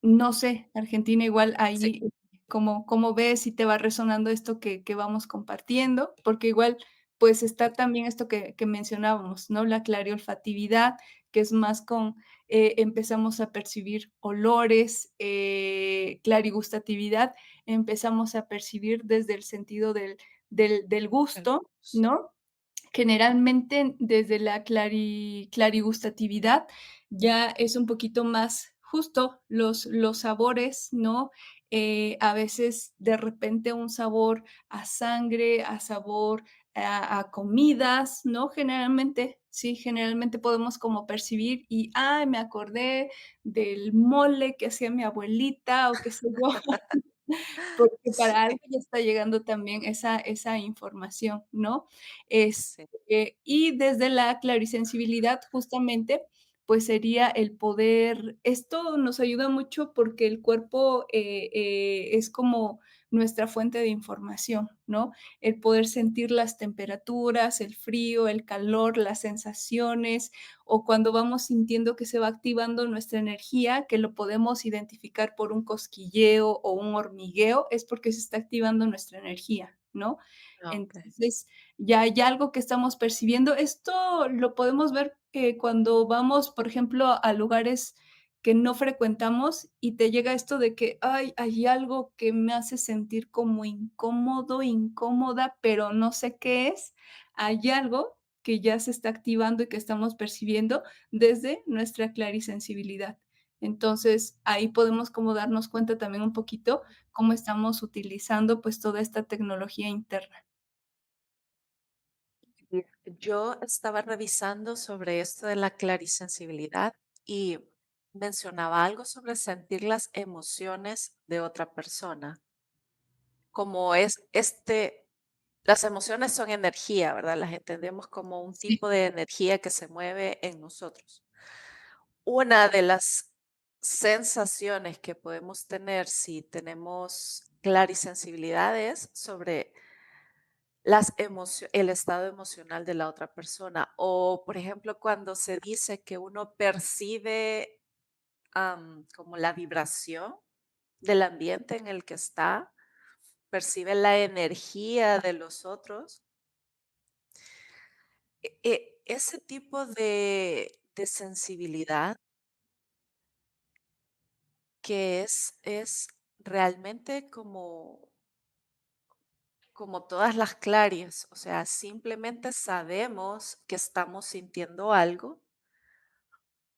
no sé, Argentina, igual Sí, ahí, ¿cómo ves si te va resonando esto que vamos compartiendo? Porque igual, pues, está también esto que mencionábamos, ¿no? La clariolfatividad, que es más empezamos a percibir olores, clarigustatividad, empezamos a percibir desde el sentido del el gusto, gusto. ¿no? Generalmente, desde la clarigustatividad ya es un poquito más justo los sabores, ¿no? A veces, de repente, un sabor a sangre, a sabor a comidas, ¿no? Generalmente, sí, generalmente podemos como percibir y, ay, me acordé del mole que hacía mi abuelita o qué sé yo. Porque Sí, para algo ya está llegando también esa información, ¿no? sí. Y desde la clarisensibilidad, justamente, pues sería el poder esto nos ayuda mucho porque el cuerpo, es como nuestra fuente de información, ¿no? El poder sentir las temperaturas, el frío, el calor, las sensaciones, o cuando vamos sintiendo que se va activando nuestra energía, que lo podemos identificar por un cosquilleo o un hormigueo, es porque se está activando nuestra energía, ¿no? Okey. Entonces, ya hay algo que estamos percibiendo. Esto lo podemos ver, cuando vamos, por ejemplo, a lugares que no frecuentamos y te llega esto de que: "Ay, hay algo que me hace sentir como incómodo, incómoda, pero no sé qué es". Hay algo que ya se está activando y que estamos percibiendo desde nuestra clarisensibilidad. Entonces, ahí podemos como darnos cuenta también un poquito cómo estamos utilizando, pues, toda esta tecnología interna. Y yo estaba revisando sobre esto de la clarisensibilidad y mencionaba algo sobre sentir las emociones de otra persona, como es las emociones son energía, ¿verdad? Las entendemos como un Sí, tipo de energía que se mueve en nosotros. Una de las sensaciones que podemos tener si tenemos clarisensibilidad es sobre el estado emocional de la otra persona. O, por ejemplo, cuando se dice que uno percibe como la vibración del ambiente en el que está, percibe la energía de los otros. Ese tipo de sensibilidad que es realmente como como todas las claries, o sea, simplemente sabemos que estamos sintiendo algo,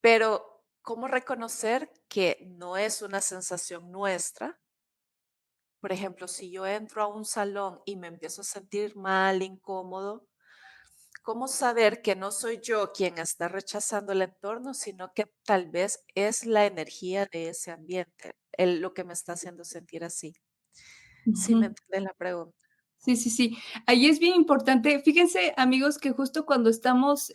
pero ¿cómo reconocer que no es una sensación nuestra? Por ejemplo, si yo entro a un salón y me empiezo a sentir mal, incómodo, ¿cómo saber que no soy yo quien está rechazando el entorno, sino que tal vez es la energía de ese ambiente, lo que me está haciendo sentir así? ¿Sí me Ujú. entiendes la pregunta? Sí, sí, sí. Ahí es bien importante. Fíjense, amigos, que justo cuando estamos,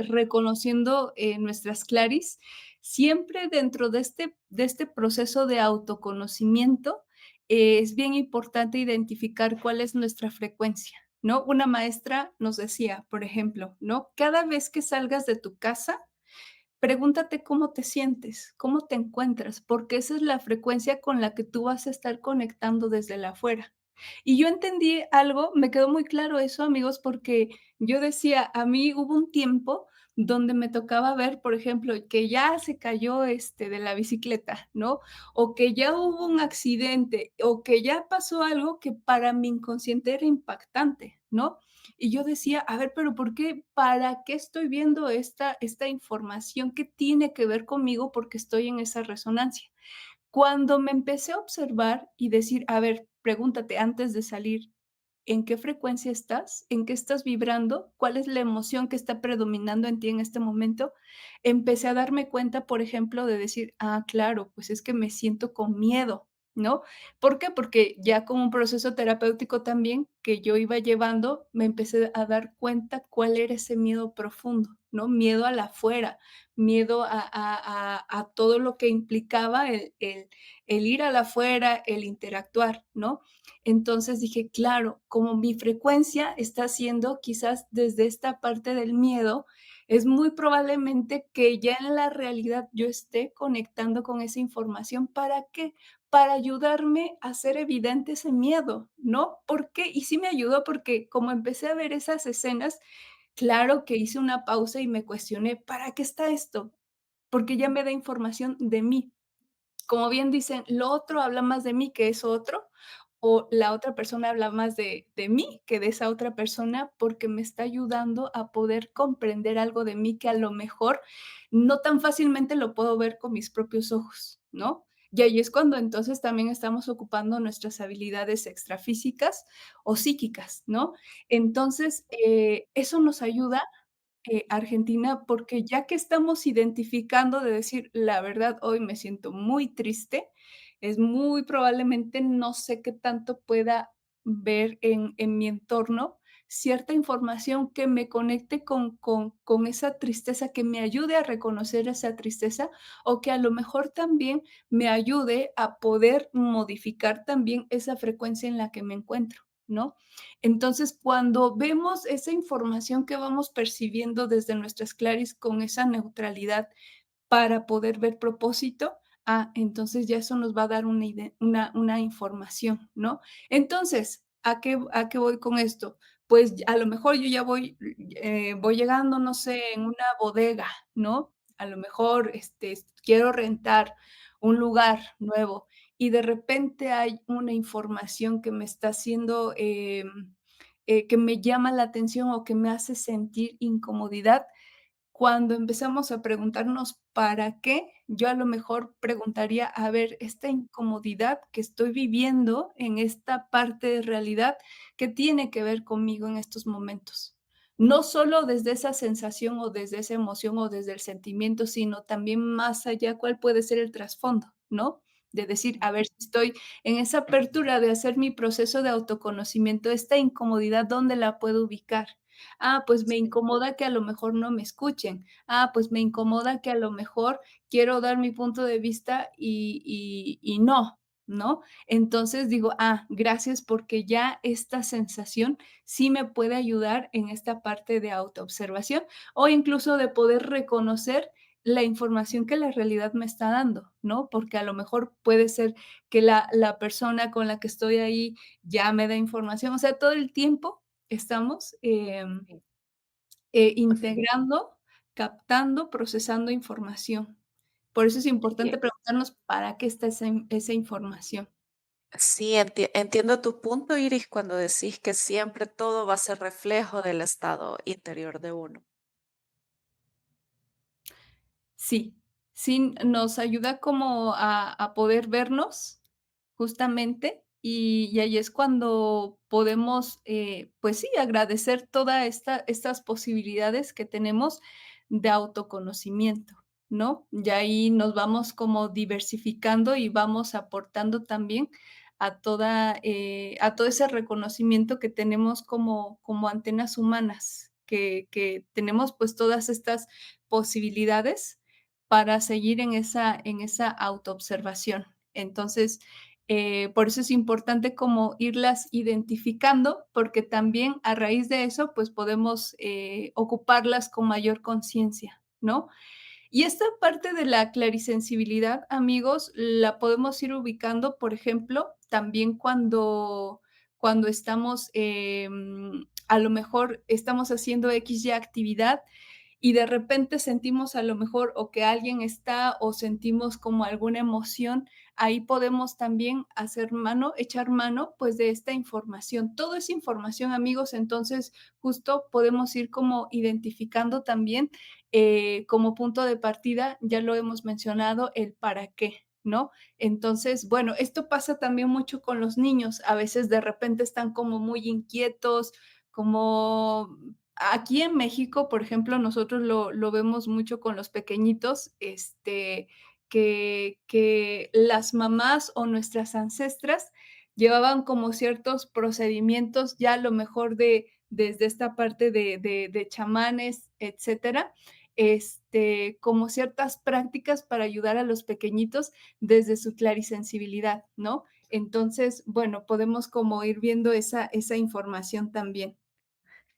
reconociendo, nuestras claris, siempre dentro de este proceso de autoconocimiento, es bien importante identificar cuál es nuestra frecuencia, ¿no? Una maestra nos decía, por ejemplo, ¿no? Cada vez que salgas de tu casa, pregúntate cómo te sientes, cómo te encuentras, porque esa es la frecuencia con la que tú vas a estar conectando desde el afuera. Y yo entendí algo, me quedó muy claro eso, amigos, porque yo decía, a mí hubo un tiempo donde me tocaba ver, por ejemplo, que ya se cayó, de la bicicleta, ¿no? O que ya hubo un accidente, o que ya pasó algo que para mi inconsciente era impactante, ¿no? Y yo decía, a ver, pero ¿por qué? ¿Para qué estoy viendo esta información? ¿Qué tiene que ver conmigo? Porque estoy en esa resonancia. Cuando me empecé a observar y decir, a ver, pregúntate antes de salir, ¿en qué frecuencia estás? ¿En qué estás vibrando? ¿Cuál es la emoción que está predominando en ti en este momento? Empecé a darme cuenta, por ejemplo, de decir, ah, claro, pues es que me siento con miedo, ¿no? ¿Por qué? Porque ya con un proceso terapéutico también que yo iba llevando, me empecé a dar cuenta cuál era ese miedo profundo, ¿no? Miedo a la afuera, miedo a todo lo que implicaba el ir a la afuera, el interactuar, ¿no? Entonces dije, claro, como mi frecuencia está siendo quizás desde esta parte del miedo, es muy probablemente que ya en la realidad yo esté conectando con esa información. ¿Para qué? Para ayudarme a hacer evidente ese miedo, ¿no? ¿Por qué? Y sí me ayudó porque como empecé a ver esas escenas, claro que hice una pausa y me cuestioné, ¿para qué está esto? Porque ya me da información de mí. Como bien dicen, lo otro habla más de mí que eso otro, o la otra persona habla más de mí que de esa otra persona, porque me está ayudando a poder comprender algo de mí que a lo mejor no tan fácilmente lo puedo ver con mis propios ojos, ¿no? Y ahí es cuando entonces también estamos ocupando nuestras habilidades extrafísicas o psíquicas, ¿no? Entonces, eso nos ayuda Argentina, porque ya que estamos identificando de decir, la verdad, hoy me siento muy triste, es muy probablemente no sé qué tanto pueda ver en mi entorno cierta información que me conecte con esa tristeza, que me ayude a reconocer esa tristeza o que a lo mejor también me ayude a poder modificar también esa frecuencia en la que me encuentro, ¿no? Entonces, cuando vemos esa información que vamos percibiendo desde nuestras claris con esa neutralidad para poder ver propósito, entonces ya eso nos va a dar una información, ¿no? Entonces, ¿a qué voy con esto? Pues, a lo mejor yo ya voy llegando, no sé, en una bodega, ¿no? A lo mejor, quiero rentar un lugar nuevo y de repente hay una información que me está haciendo, que me llama la atención o que me hace sentir incomodidad. Cuando empezamos a preguntarnos para qué, yo a lo mejor preguntaría, a ver, esta incomodidad que estoy viviendo en esta parte de realidad, ¿qué tiene que ver conmigo en estos momentos? No solo desde esa sensación o desde esa emoción o desde el sentimiento, sino también más allá, ¿cuál puede ser el trasfondo? ¿No? De decir, a ver, si estoy en esa apertura de hacer mi proceso de autoconocimiento, esta incomodidad, ¿dónde la puedo ubicar? Pues me Sí, incomoda que a lo mejor no me escuchen. Pues me incomoda que a lo mejor quiero dar mi punto de vista y no, ¿no? Entonces digo, gracias porque ya esta sensación sí me puede ayudar en esta parte de autoobservación o incluso de poder reconocer la información que la realidad me está dando, ¿no? Porque a lo mejor puede ser que la persona con la que estoy ahí ya me da información, o sea, todo el tiempo estamos, sí, integrando, captando, procesando información. Por eso es y importante preguntarnos para qué está esa información. Sí, entiendo tu punto, Iris, cuando decís que siempre todo va a ser reflejo del estado interior de uno. Sí, sí, nos ayuda como a poder vernos, justamente, y ahí es cuando podemos, pues sí, agradecer toda estas posibilidades que tenemos de autoconocimiento, ¿no? Y ahí nos vamos como diversificando y vamos aportando también a todo ese reconocimiento que tenemos como antenas humanas, que tenemos, pues, todas estas posibilidades para seguir en esa autoobservación. Entonces, por eso es importante como irlas identificando, porque también a raíz de eso, pues podemos ocuparlas con mayor conciencia, ¿no? Y esta parte de la clarisensibilidad, amigos, la podemos ir ubicando, por ejemplo, también cuando estamos, a lo mejor estamos haciendo X, Y actividad y de repente sentimos a lo mejor o que alguien está o sentimos como alguna emoción, ahí podemos también echar mano, pues, de esta información. Todo es información, amigos, entonces justo podemos ir como identificando también, como punto de partida, ya lo hemos mencionado, el para qué, ¿no? Entonces, bueno, esto pasa también mucho con los niños. A veces de repente están como muy inquietos, como aquí en México, por ejemplo, nosotros lo vemos mucho con los pequeñitos, que las mamás o nuestras ancestras llevaban como ciertos procedimientos, ya a lo mejor desde esta parte de chamanes, etcétera, como ciertas prácticas para ayudar a los pequeñitos desde su clarisensibilidad, ¿no? Entonces, bueno, podemos como ir viendo esa información también.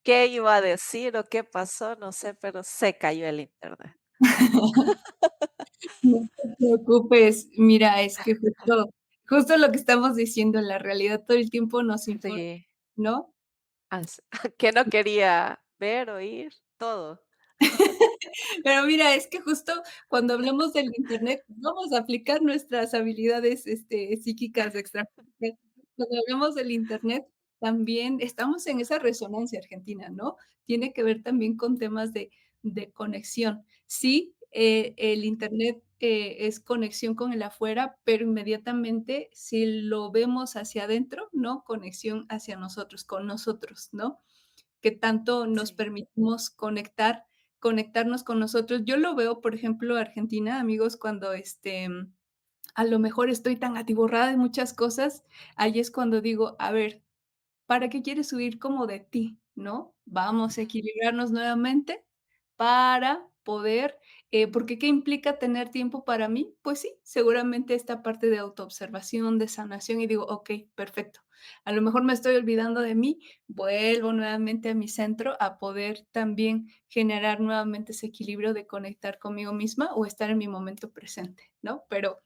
¿Qué iba a decir o qué pasó? No sé, pero se cayó el internet. No te preocupes. Mira, es que justo lo que estamos diciendo, la realidad todo el tiempo nos informa, Sí, ¿no? que no quería ver, oír, todo. Pero mira, es que justo cuando hablamos del Internet, vamos a aplicar nuestras habilidades, psíquicas extrafísicas. Cuando hablamos del Internet, también estamos en esa resonancia argentina, ¿no? Tiene que ver también con temas de conexión. Sí, el Internet, es conexión con el afuera, pero inmediatamente, si lo vemos hacia adentro, ¿no? Conexión hacia nosotros, con nosotros, ¿no? Que tanto nos Sí. permitimos conectarnos con nosotros. Yo lo veo, por ejemplo, Argentina, amigos, cuando, a lo mejor estoy tan atiborrada de muchas cosas, ahí es cuando digo: "A ver, ¿para qué quieres huir como de ti?", ¿no? Vamos a Ujú. equilibrarnos nuevamente para poder, porque, ¿qué implica tener tiempo para mí? Pues sí, seguramente esta parte de autoobservación, de sanación, y digo: "Okey, perfecto. A lo mejor me estoy olvidando de mí, vuelvo nuevamente a mi centro a poder también generar nuevamente ese equilibrio de conectar conmigo misma o estar en mi momento presente", ¿no? Pero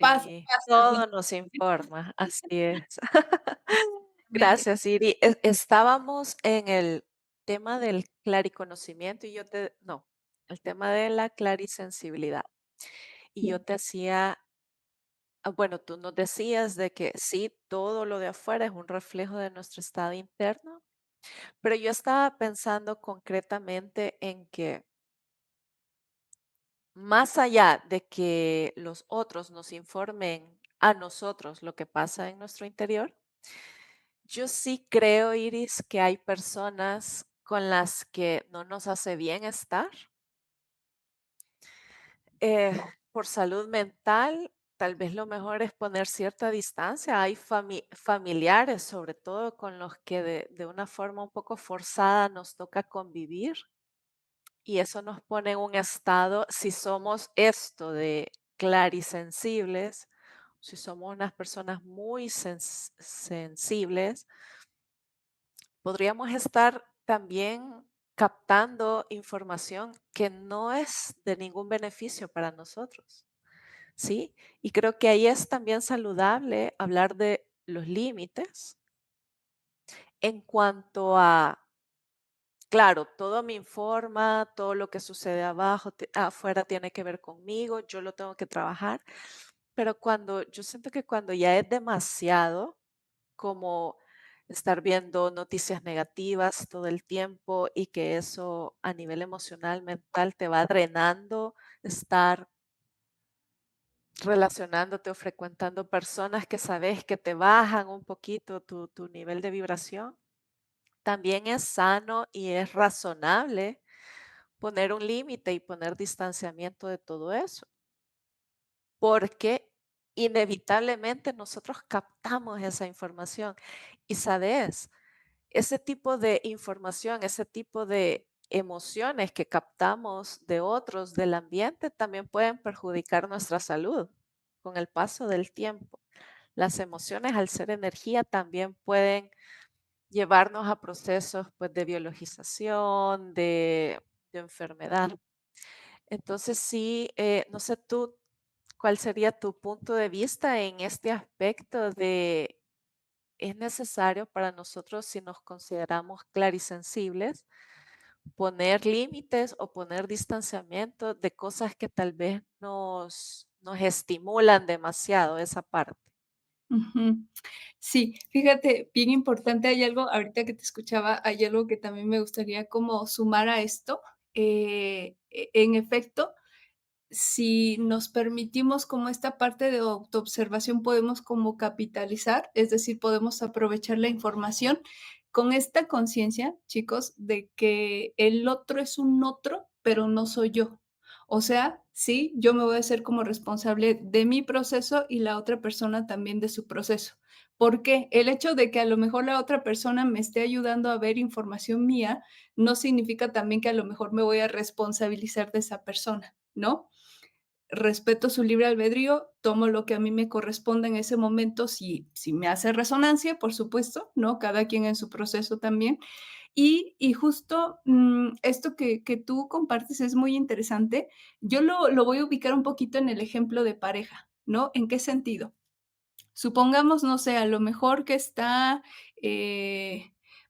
paso a Sí, paso, todo bien. nos informa, así es. Mente. Gracias, Siri. Estábamos en el tema del clariconocimiento y no, el tema de la clarisensibilidad. Y yo Sí. te hacía, bueno, tú nos decías de que sí, todo lo de afuera es un reflejo de nuestro estado interno, pero yo estaba pensando concretamente en que más allá de que los otros nos informen a nosotros lo que pasa en nuestro interior, yo sí creo, Iris, que hay personas con las que no nos hace bien estar. Por salud mental, tal vez lo mejor es poner cierta distancia. Hay familiares, sobre todo, con los que de una forma un poco forzada nos toca convivir y eso nos pone en un estado, si somos esto de clarisensibles, si somos unas personas muy sensibles, podríamos estar también captando información que no es de ningún beneficio para nosotros, ¿sí? Y creo que ahí es también saludable hablar de los límites en cuanto a, claro, todo me informa, todo lo que sucede abajo, afuera tiene que ver conmigo, yo lo tengo que trabajar, pero cuando yo siento que cuando ya es demasiado, como estar viendo noticias negativas todo el tiempo y que eso a nivel emocional, mental, te va drenando, estar relacionándote o frecuentando personas que sabes que te bajan un poquito tu nivel de vibración. También es sano y es razonable poner un límite y poner distanciamiento de todo eso, porque inevitablemente nosotros captamos esa información. Y sabes, ese tipo de información, ese tipo de emociones que captamos de otros, del ambiente, también pueden perjudicar nuestra salud con el paso del tiempo. Las emociones, al ser energía, también pueden llevarnos a procesos, pues, de biologización, de enfermedad. Entonces sí, no sé tú, ¿cuál sería tu punto de vista en este aspecto de es necesario para nosotros, si nos consideramos clarisensibles, poner límites o poner distanciamiento de cosas que tal vez nos estimulan demasiado esa parte? Ujú. Sí, fíjate, bien importante, hay algo, ahorita que te escuchaba, hay algo que también me gustaría como sumar a esto. En efecto, si nos permitimos como esta parte de autoobservación, podemos como capitalizar, es decir, podemos aprovechar la información con esta conciencia, chicos, de que el otro es un otro, pero no soy yo. O sea, sí, yo me voy a hacer como responsable de mi proceso y la otra persona también de su proceso. ¿Por qué? El hecho de que a lo mejor la otra persona me esté ayudando a ver información mía, no significa también que a lo mejor me voy a responsabilizar de esa persona, ¿no? Respeto su libre albedrío, tomo lo que a mí me corresponde en ese momento, si me hace resonancia, por supuesto, ¿no? Cada quien en su proceso también. Y justo, esto que tú compartes es muy interesante. Yo lo voy a ubicar un poquito en el ejemplo de pareja, ¿no? ¿En qué sentido? Supongamos, no sé, a lo mejor que está,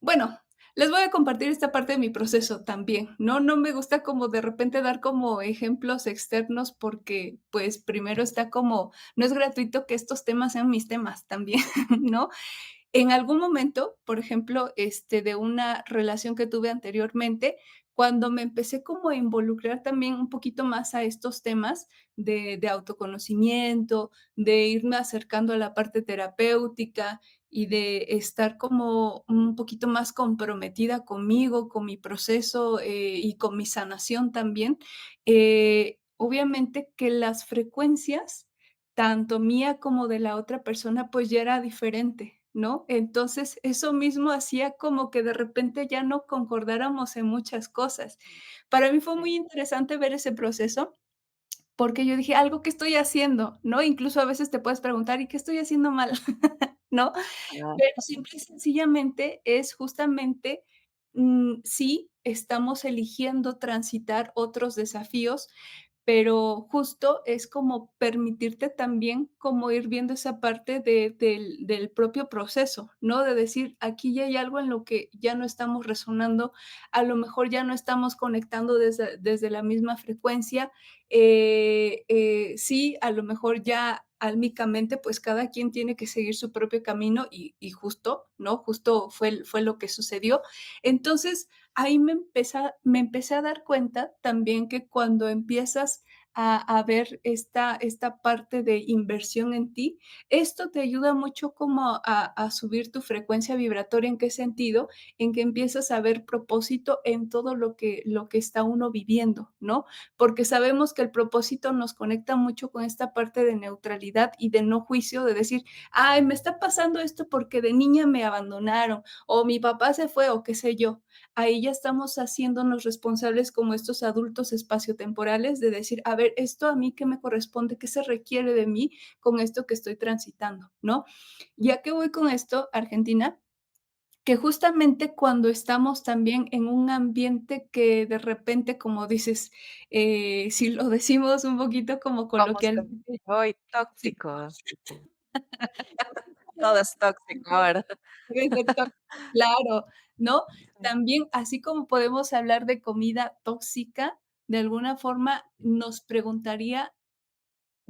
bueno, les voy a compartir esta parte de mi proceso también, ¿no? No me gusta como de repente dar como ejemplos externos porque, pues, primero está como no es gratuito que estos temas sean mis temas también, ¿no? En algún momento, por ejemplo, de una relación que tuve anteriormente, cuando me empecé como a involucrar también un poquito más a estos temas de autoconocimiento, de irme acercando a la parte terapéutica y de estar como un poquito más comprometida conmigo, con mi proceso, y con mi sanación también, obviamente que las frecuencias tanto mía como de la otra persona, pues ya era diferente, ¿no? Entonces, eso mismo hacía como que de repente ya no concordáramos en muchas cosas. Para mí fue Sí. muy interesante ver ese proceso, porque yo dije: "¿Algo que estoy haciendo?", ¿no? Incluso a veces te puedes preguntar: "¿Y qué estoy haciendo mal?", ¿no? Ah, Pero simple y sencillamente es justamente, sí, estamos eligiendo transitar otros desafíos, pero justo es como permitirte también como ir viendo esa parte del propio proceso, ¿no? De decir, aquí ya hay algo en lo que ya no estamos resonando, a lo mejor ya no estamos conectando desde la misma frecuencia, sí, a lo mejor ya álmicamente, pues cada quien tiene que seguir su propio camino y justo, ¿no? Justo fue lo que sucedió. Entonces, ahí me empecé a dar cuenta también que cuando empiezas a ver esta parte de inversión en ti, esto te ayuda mucho como a subir tu frecuencia vibratoria. ¿En qué sentido? En que empiezas a ver propósito en todo lo que está uno viviendo, ¿no? Porque sabemos que el propósito nos conecta mucho con esta parte de neutralidad y de no juicio, de decir, ay, me está pasando esto porque de niña me abandonaron o mi papá se fue o qué sé yo. Ahí ya estamos haciéndonos responsables como estos adultos espaciotemporales de decir, a ver, esto a mí qué me corresponde, qué se requiere de mí con esto que estoy transitando, ¿no? Ya que voy con esto, Argentina, que justamente cuando estamos también en un ambiente que de repente, como dices, si lo decimos un poquito como ¿cómo se coloquialmente, hoy sí, tóxico? Todo es tóxico ahora. debe ser claro, ¿no? Sí. También, así como podemos hablar de comida tóxica, de alguna forma nos preguntaría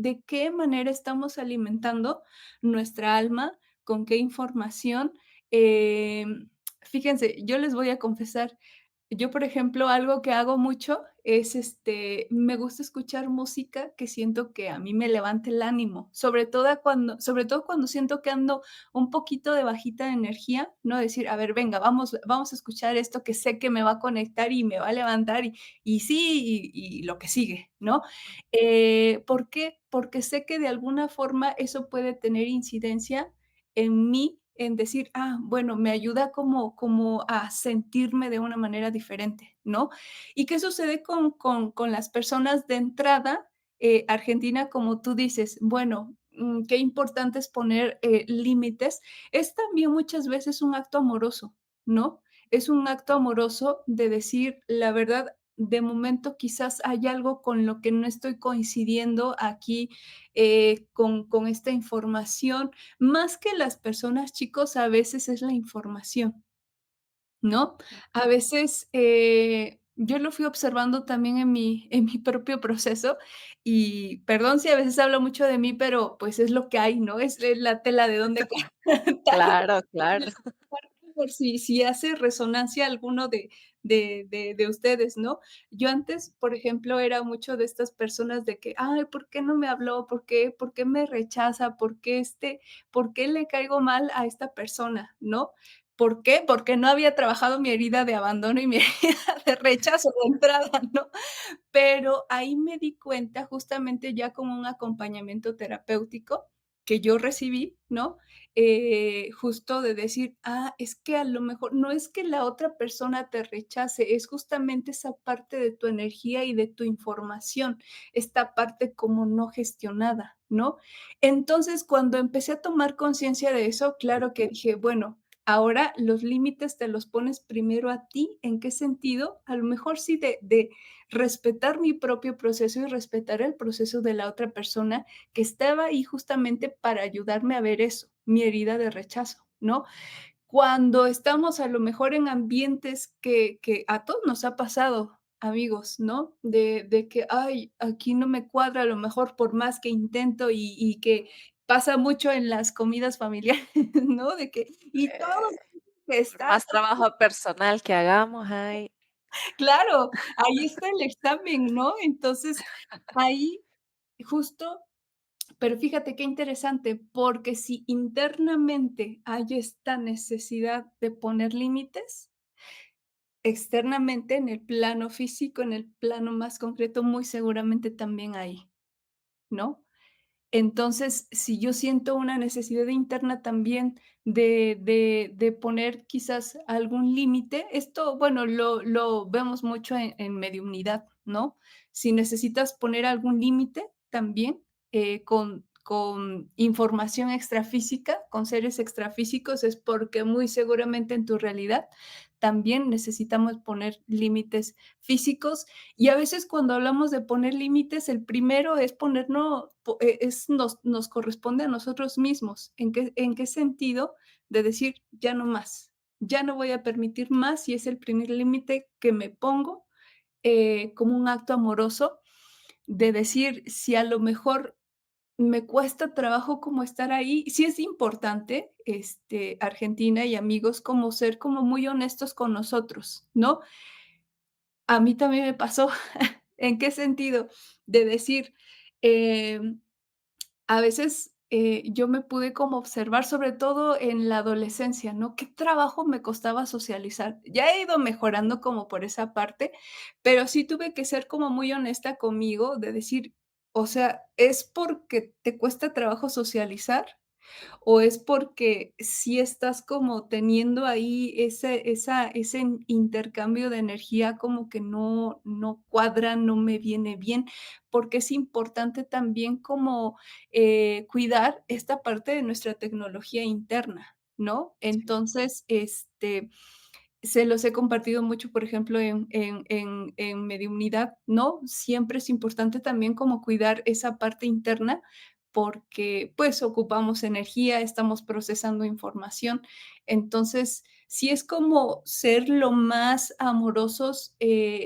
de qué manera estamos alimentando nuestra alma, con qué información. Fíjense, yo les voy a confesar, yo, por ejemplo, algo que hago mucho es, me gusta escuchar música que siento que a mí me levanta el ánimo, sobre todo cuando siento que ando un poquito de bajita de energía, ¿no? Decir: "A ver, venga, vamos a escuchar esto que sé que me va a conectar y me va a levantar, y sí, y lo que sigue", ¿no? ¿Por qué? Porque sé que de alguna forma eso puede tener incidencia en mí, en decir: "Ah, bueno, me ayuda como a sentirme de una manera diferente", ¿no? ¿Y qué sucede con las personas de entrada? Argentina, como tú dices, bueno, qué importante es poner, límites. Es también muchas veces un acto amoroso, ¿no? Es un acto amoroso de decir: "La verdad, de momento quizás hay algo con lo que no estoy coincidiendo aquí, con esta información". Más que las personas, chicos, a veces es la información, ¿no? A veces, yo lo fui observando también en mi propio proceso, y perdón si a veces hablo mucho de mí, pero, pues, es lo que hay, ¿no? Es la tela de donde cortar. Claro, claro. Por si hace resonancia alguno de ustedes, ¿no? Yo antes, por ejemplo, era mucho de estas personas de que: "Ay, ¿por qué no me habló? ¿Por qué me rechaza? ¿Por qué le caigo mal a esta persona?", ¿no? ¿Por qué? Porque no había trabajado mi herida de abandono y mi herida de rechazo de entrada, ¿no? Pero ahí me di cuenta, justamente ya con un acompañamiento terapéutico que yo recibí, ¿no? Justo de decir: "Ah, es que a lo mejor no es que la otra persona te rechace, es justamente esa parte de tu energía y de tu información, esta parte como no gestionada", ¿no? Entonces, cuando empecé a tomar conciencia de eso, claro que dije: "Bueno, ahora los límites te los pones primero a ti". ¿En qué sentido? A lo mejor sí de respetar mi propio proceso y respetar el proceso de la otra persona que estaba ahí justamente para ayudarme a ver eso, mi herida de rechazo, ¿no? Cuando estamos a lo mejor en ambientes que a todos nos ha pasado, amigos, ¿no? De que, ay, aquí no me cuadra, a lo mejor por más que intento y que pasa mucho en las comidas familiares, ¿no? De que, y todos Eh, que por están. más trabajo personal que hagamos, ay, Claro, ahí está el examen, ¿no? Entonces, ahí justo, pero fíjate qué interesante, porque si internamente hay esta necesidad de poner límites, externamente, en el plano físico, en el plano más concreto, muy seguramente también hay, ¿no? Entonces, si yo siento una necesidad interna también de poner quizás algún límite, esto, bueno, lo vemos mucho en mediumnidad, ¿no? Si necesitas poner algún límite también, con información extrafísica, con seres extrafísicos, es porque muy seguramente en tu realidad también necesitamos poner límites físicos, y a veces cuando hablamos de poner límites, el primero es ponernos, nos corresponde a nosotros mismos. ¿En qué sentido? De decir, ya no más, ya no voy a permitir más, y es el primer límite que me pongo, como un acto amoroso de decir, si a lo mejor me cuesta trabajo como estar ahí, sí es importante, Argentina y amigos, como ser como muy honestos con nosotros, ¿no? A mí también me pasó. ¿En qué sentido? De decir, em, a veces, yo me pude como observar, sobre todo en la adolescencia, ¿no? Qué trabajo me costaba socializar. Ya he ido mejorando como por esa parte, pero sí tuve que ser como muy honesta conmigo, de decir, o sea, ¿es porque te cuesta trabajo socializar? ¿O es porque sí estás como teniendo ahí ese intercambio de energía como que no cuadra, no me viene bien? Porque es importante también como, cuidar esta parte de nuestra tecnología interna, ¿no? sí, Entonces, se los he compartido mucho, por ejemplo, en mediunidad, ¿no? Siempre es importante también como cuidar esa parte interna, porque, pues, ocupamos energía, estamos procesando información. Entonces, sí es como ser lo más amorosos,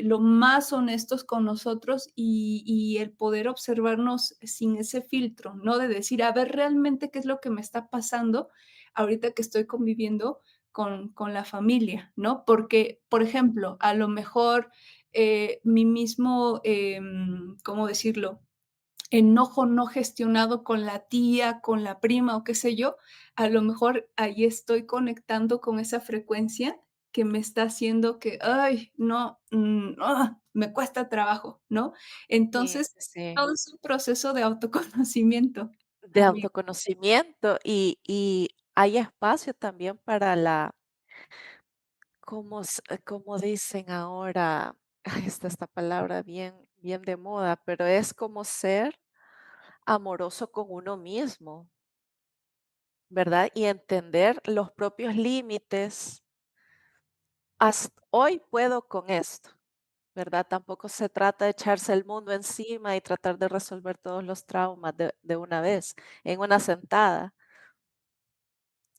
lo más honestos con nosotros y el poder observarnos sin ese filtro, ¿no? De decir, a ver realmente qué es lo que me está pasando ahorita que estoy conviviendo con la familia, ¿no? Porque, por ejemplo, a lo mejor mi mismo, ¿cómo decirlo? Enojo no gestionado con la tía, con la prima o qué sé yo, a lo mejor ahí estoy conectando con esa frecuencia que me está haciendo que, ay, no, me cuesta trabajo, ¿no? Sí, Entonces, sí, sí. todo es un proceso de autoconocimiento, De amigo. autoconocimiento y hay espacio también para la, como dicen ahora, ay, está esta palabra bien de moda, pero es como ser amoroso con uno mismo, ¿verdad? Y entender los propios límites. Hoy puedo con esto, ¿verdad? Tampoco se trata de echarse el mundo encima y tratar de resolver todos los traumas de una vez, en una sentada.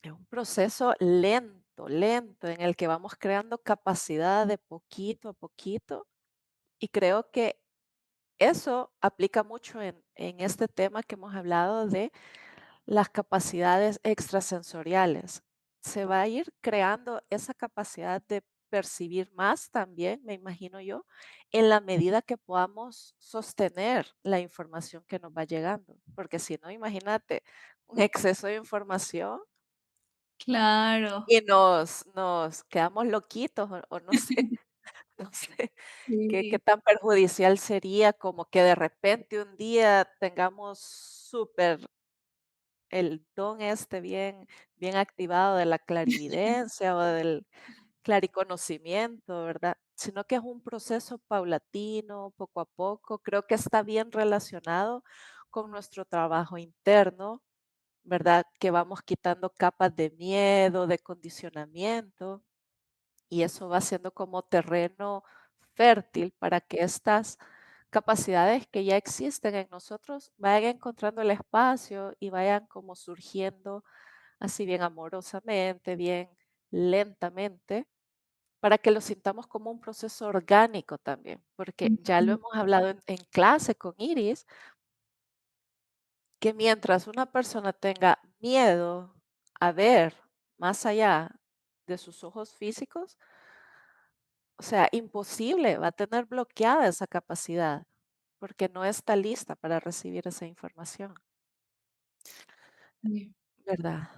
Es un proceso lento, lento, en el que vamos creando capacidad de poquito a poquito. Y creo que eso aplica mucho en este tema que hemos hablado de las capacidades extrasensoriales. Se va a ir creando esa capacidad de percibir más también, me imagino yo, en la medida que podamos sostener la información que nos va llegando. Porque si no, imagínate, un exceso de información Claro. y nos quedamos loquitos o no sé, no sé qué Sí, tan perjudicial sería como que de repente un día tengamos súper el don este bien activado de la clarividencia o del clariconocimiento, ¿verdad? Sino que es un proceso paulatino, poco a poco. Creo que está bien relacionado con nuestro trabajo interno, ¿verdad? Que vamos quitando capas de miedo, de condicionamiento, y eso va siendo como terreno fértil para que estas capacidades que ya existen en nosotros vayan encontrando el espacio y vayan como surgiendo así bien amorosamente, bien lentamente, para que lo sintamos como un proceso orgánico también, porque ya lo ujú, hemos hablado en clase con Iris, que mientras una persona tenga miedo a ver más allá de sus ojos físicos, o sea, imposible, va a tener bloqueada esa capacidad, porque no está lista para recibir esa información, sí. ¿verdad?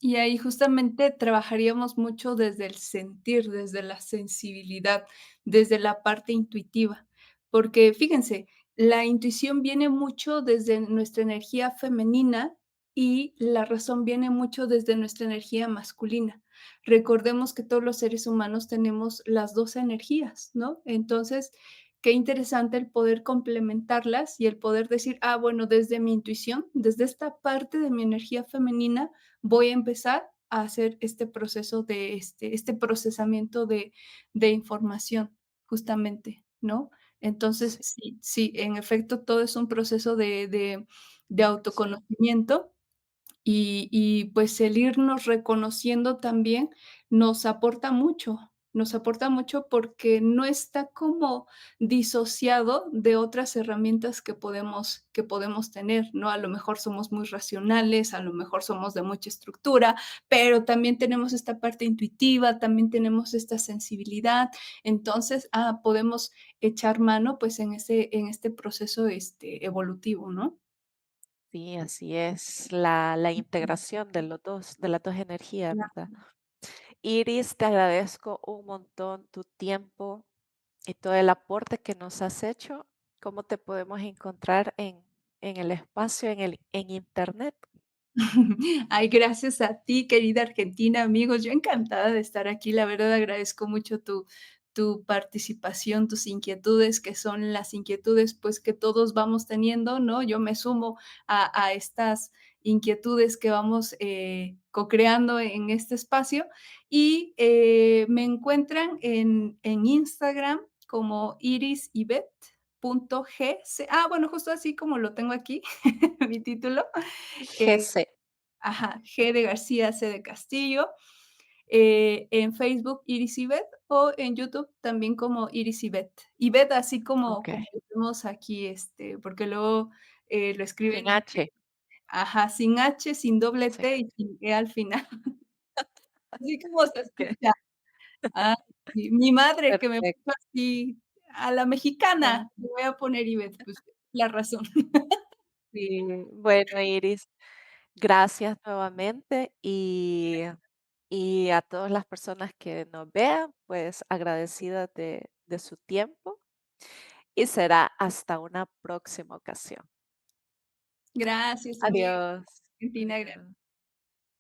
Y ahí justamente trabajaríamos mucho desde el sentir, desde la sensibilidad, desde la parte intuitiva, porque fíjense, la intuición viene mucho desde nuestra energía femenina y la razón viene mucho desde nuestra energía masculina. Recordemos que todos los seres humanos tenemos las 2 energías, ¿no? Entonces, qué interesante el poder complementarlas y el poder decir: "Ah, bueno, desde mi intuición, desde esta parte de mi energía femenina, voy a empezar a hacer este proceso de este procesamiento de información, justamente, ¿no? Entonces, Sí, sí, sí, en efecto, todo es un proceso de sí, autoconocimiento pues, el irnos reconociendo también nos aporta mucho porque no está como disociado de otras herramientas que podemos tener, ¿no? A lo mejor somos muy racionales, a lo mejor somos de mucha estructura, pero también tenemos esta parte intuitiva, también tenemos esta sensibilidad. Entonces, podemos echar mano, pues, en este proceso, evolutivo, ¿no? sí, así es, la integración de los dos, de las dos energías, ¿verdad? Iris, te agradezco un montón tu tiempo y todo el aporte que nos has hecho. ¿Cómo te podemos encontrar en el espacio, en internet? Ay, gracias a ti, querida Argentina, amigos. Yo encantada de estar aquí. La verdad agradezco mucho tu participación, tus inquietudes, que son las inquietudes, pues, que todos vamos teniendo, ¿no? Yo me sumo a estas inquietudes que vamos, co-creando en este espacio y, me encuentran en Instagram como irisybet.gc. Bueno, justo así como lo tengo aquí, mi título, eh GC. Ajá, G de García, C de Castillo. en Facebook Iris y Beth, o en YouTube también como Iris y Beth. Y Beth así como okey, vemos aquí, porque luego, lo sin escriben H, ajá, sin H, sin doble sí, T y sin E al final. Así como se okey, escucha. Ah, sí, mi madre que me perfecto. puso así, a la Ah, mexicana, le voy a poner Ivette, pues, la razón. sí, bueno, Iris, gracias nuevamente y a todas las personas que nos vean, pues agradecida de su tiempo y será hasta una próxima ocasión. Gracias también, Adiós. Argentina, Adiós.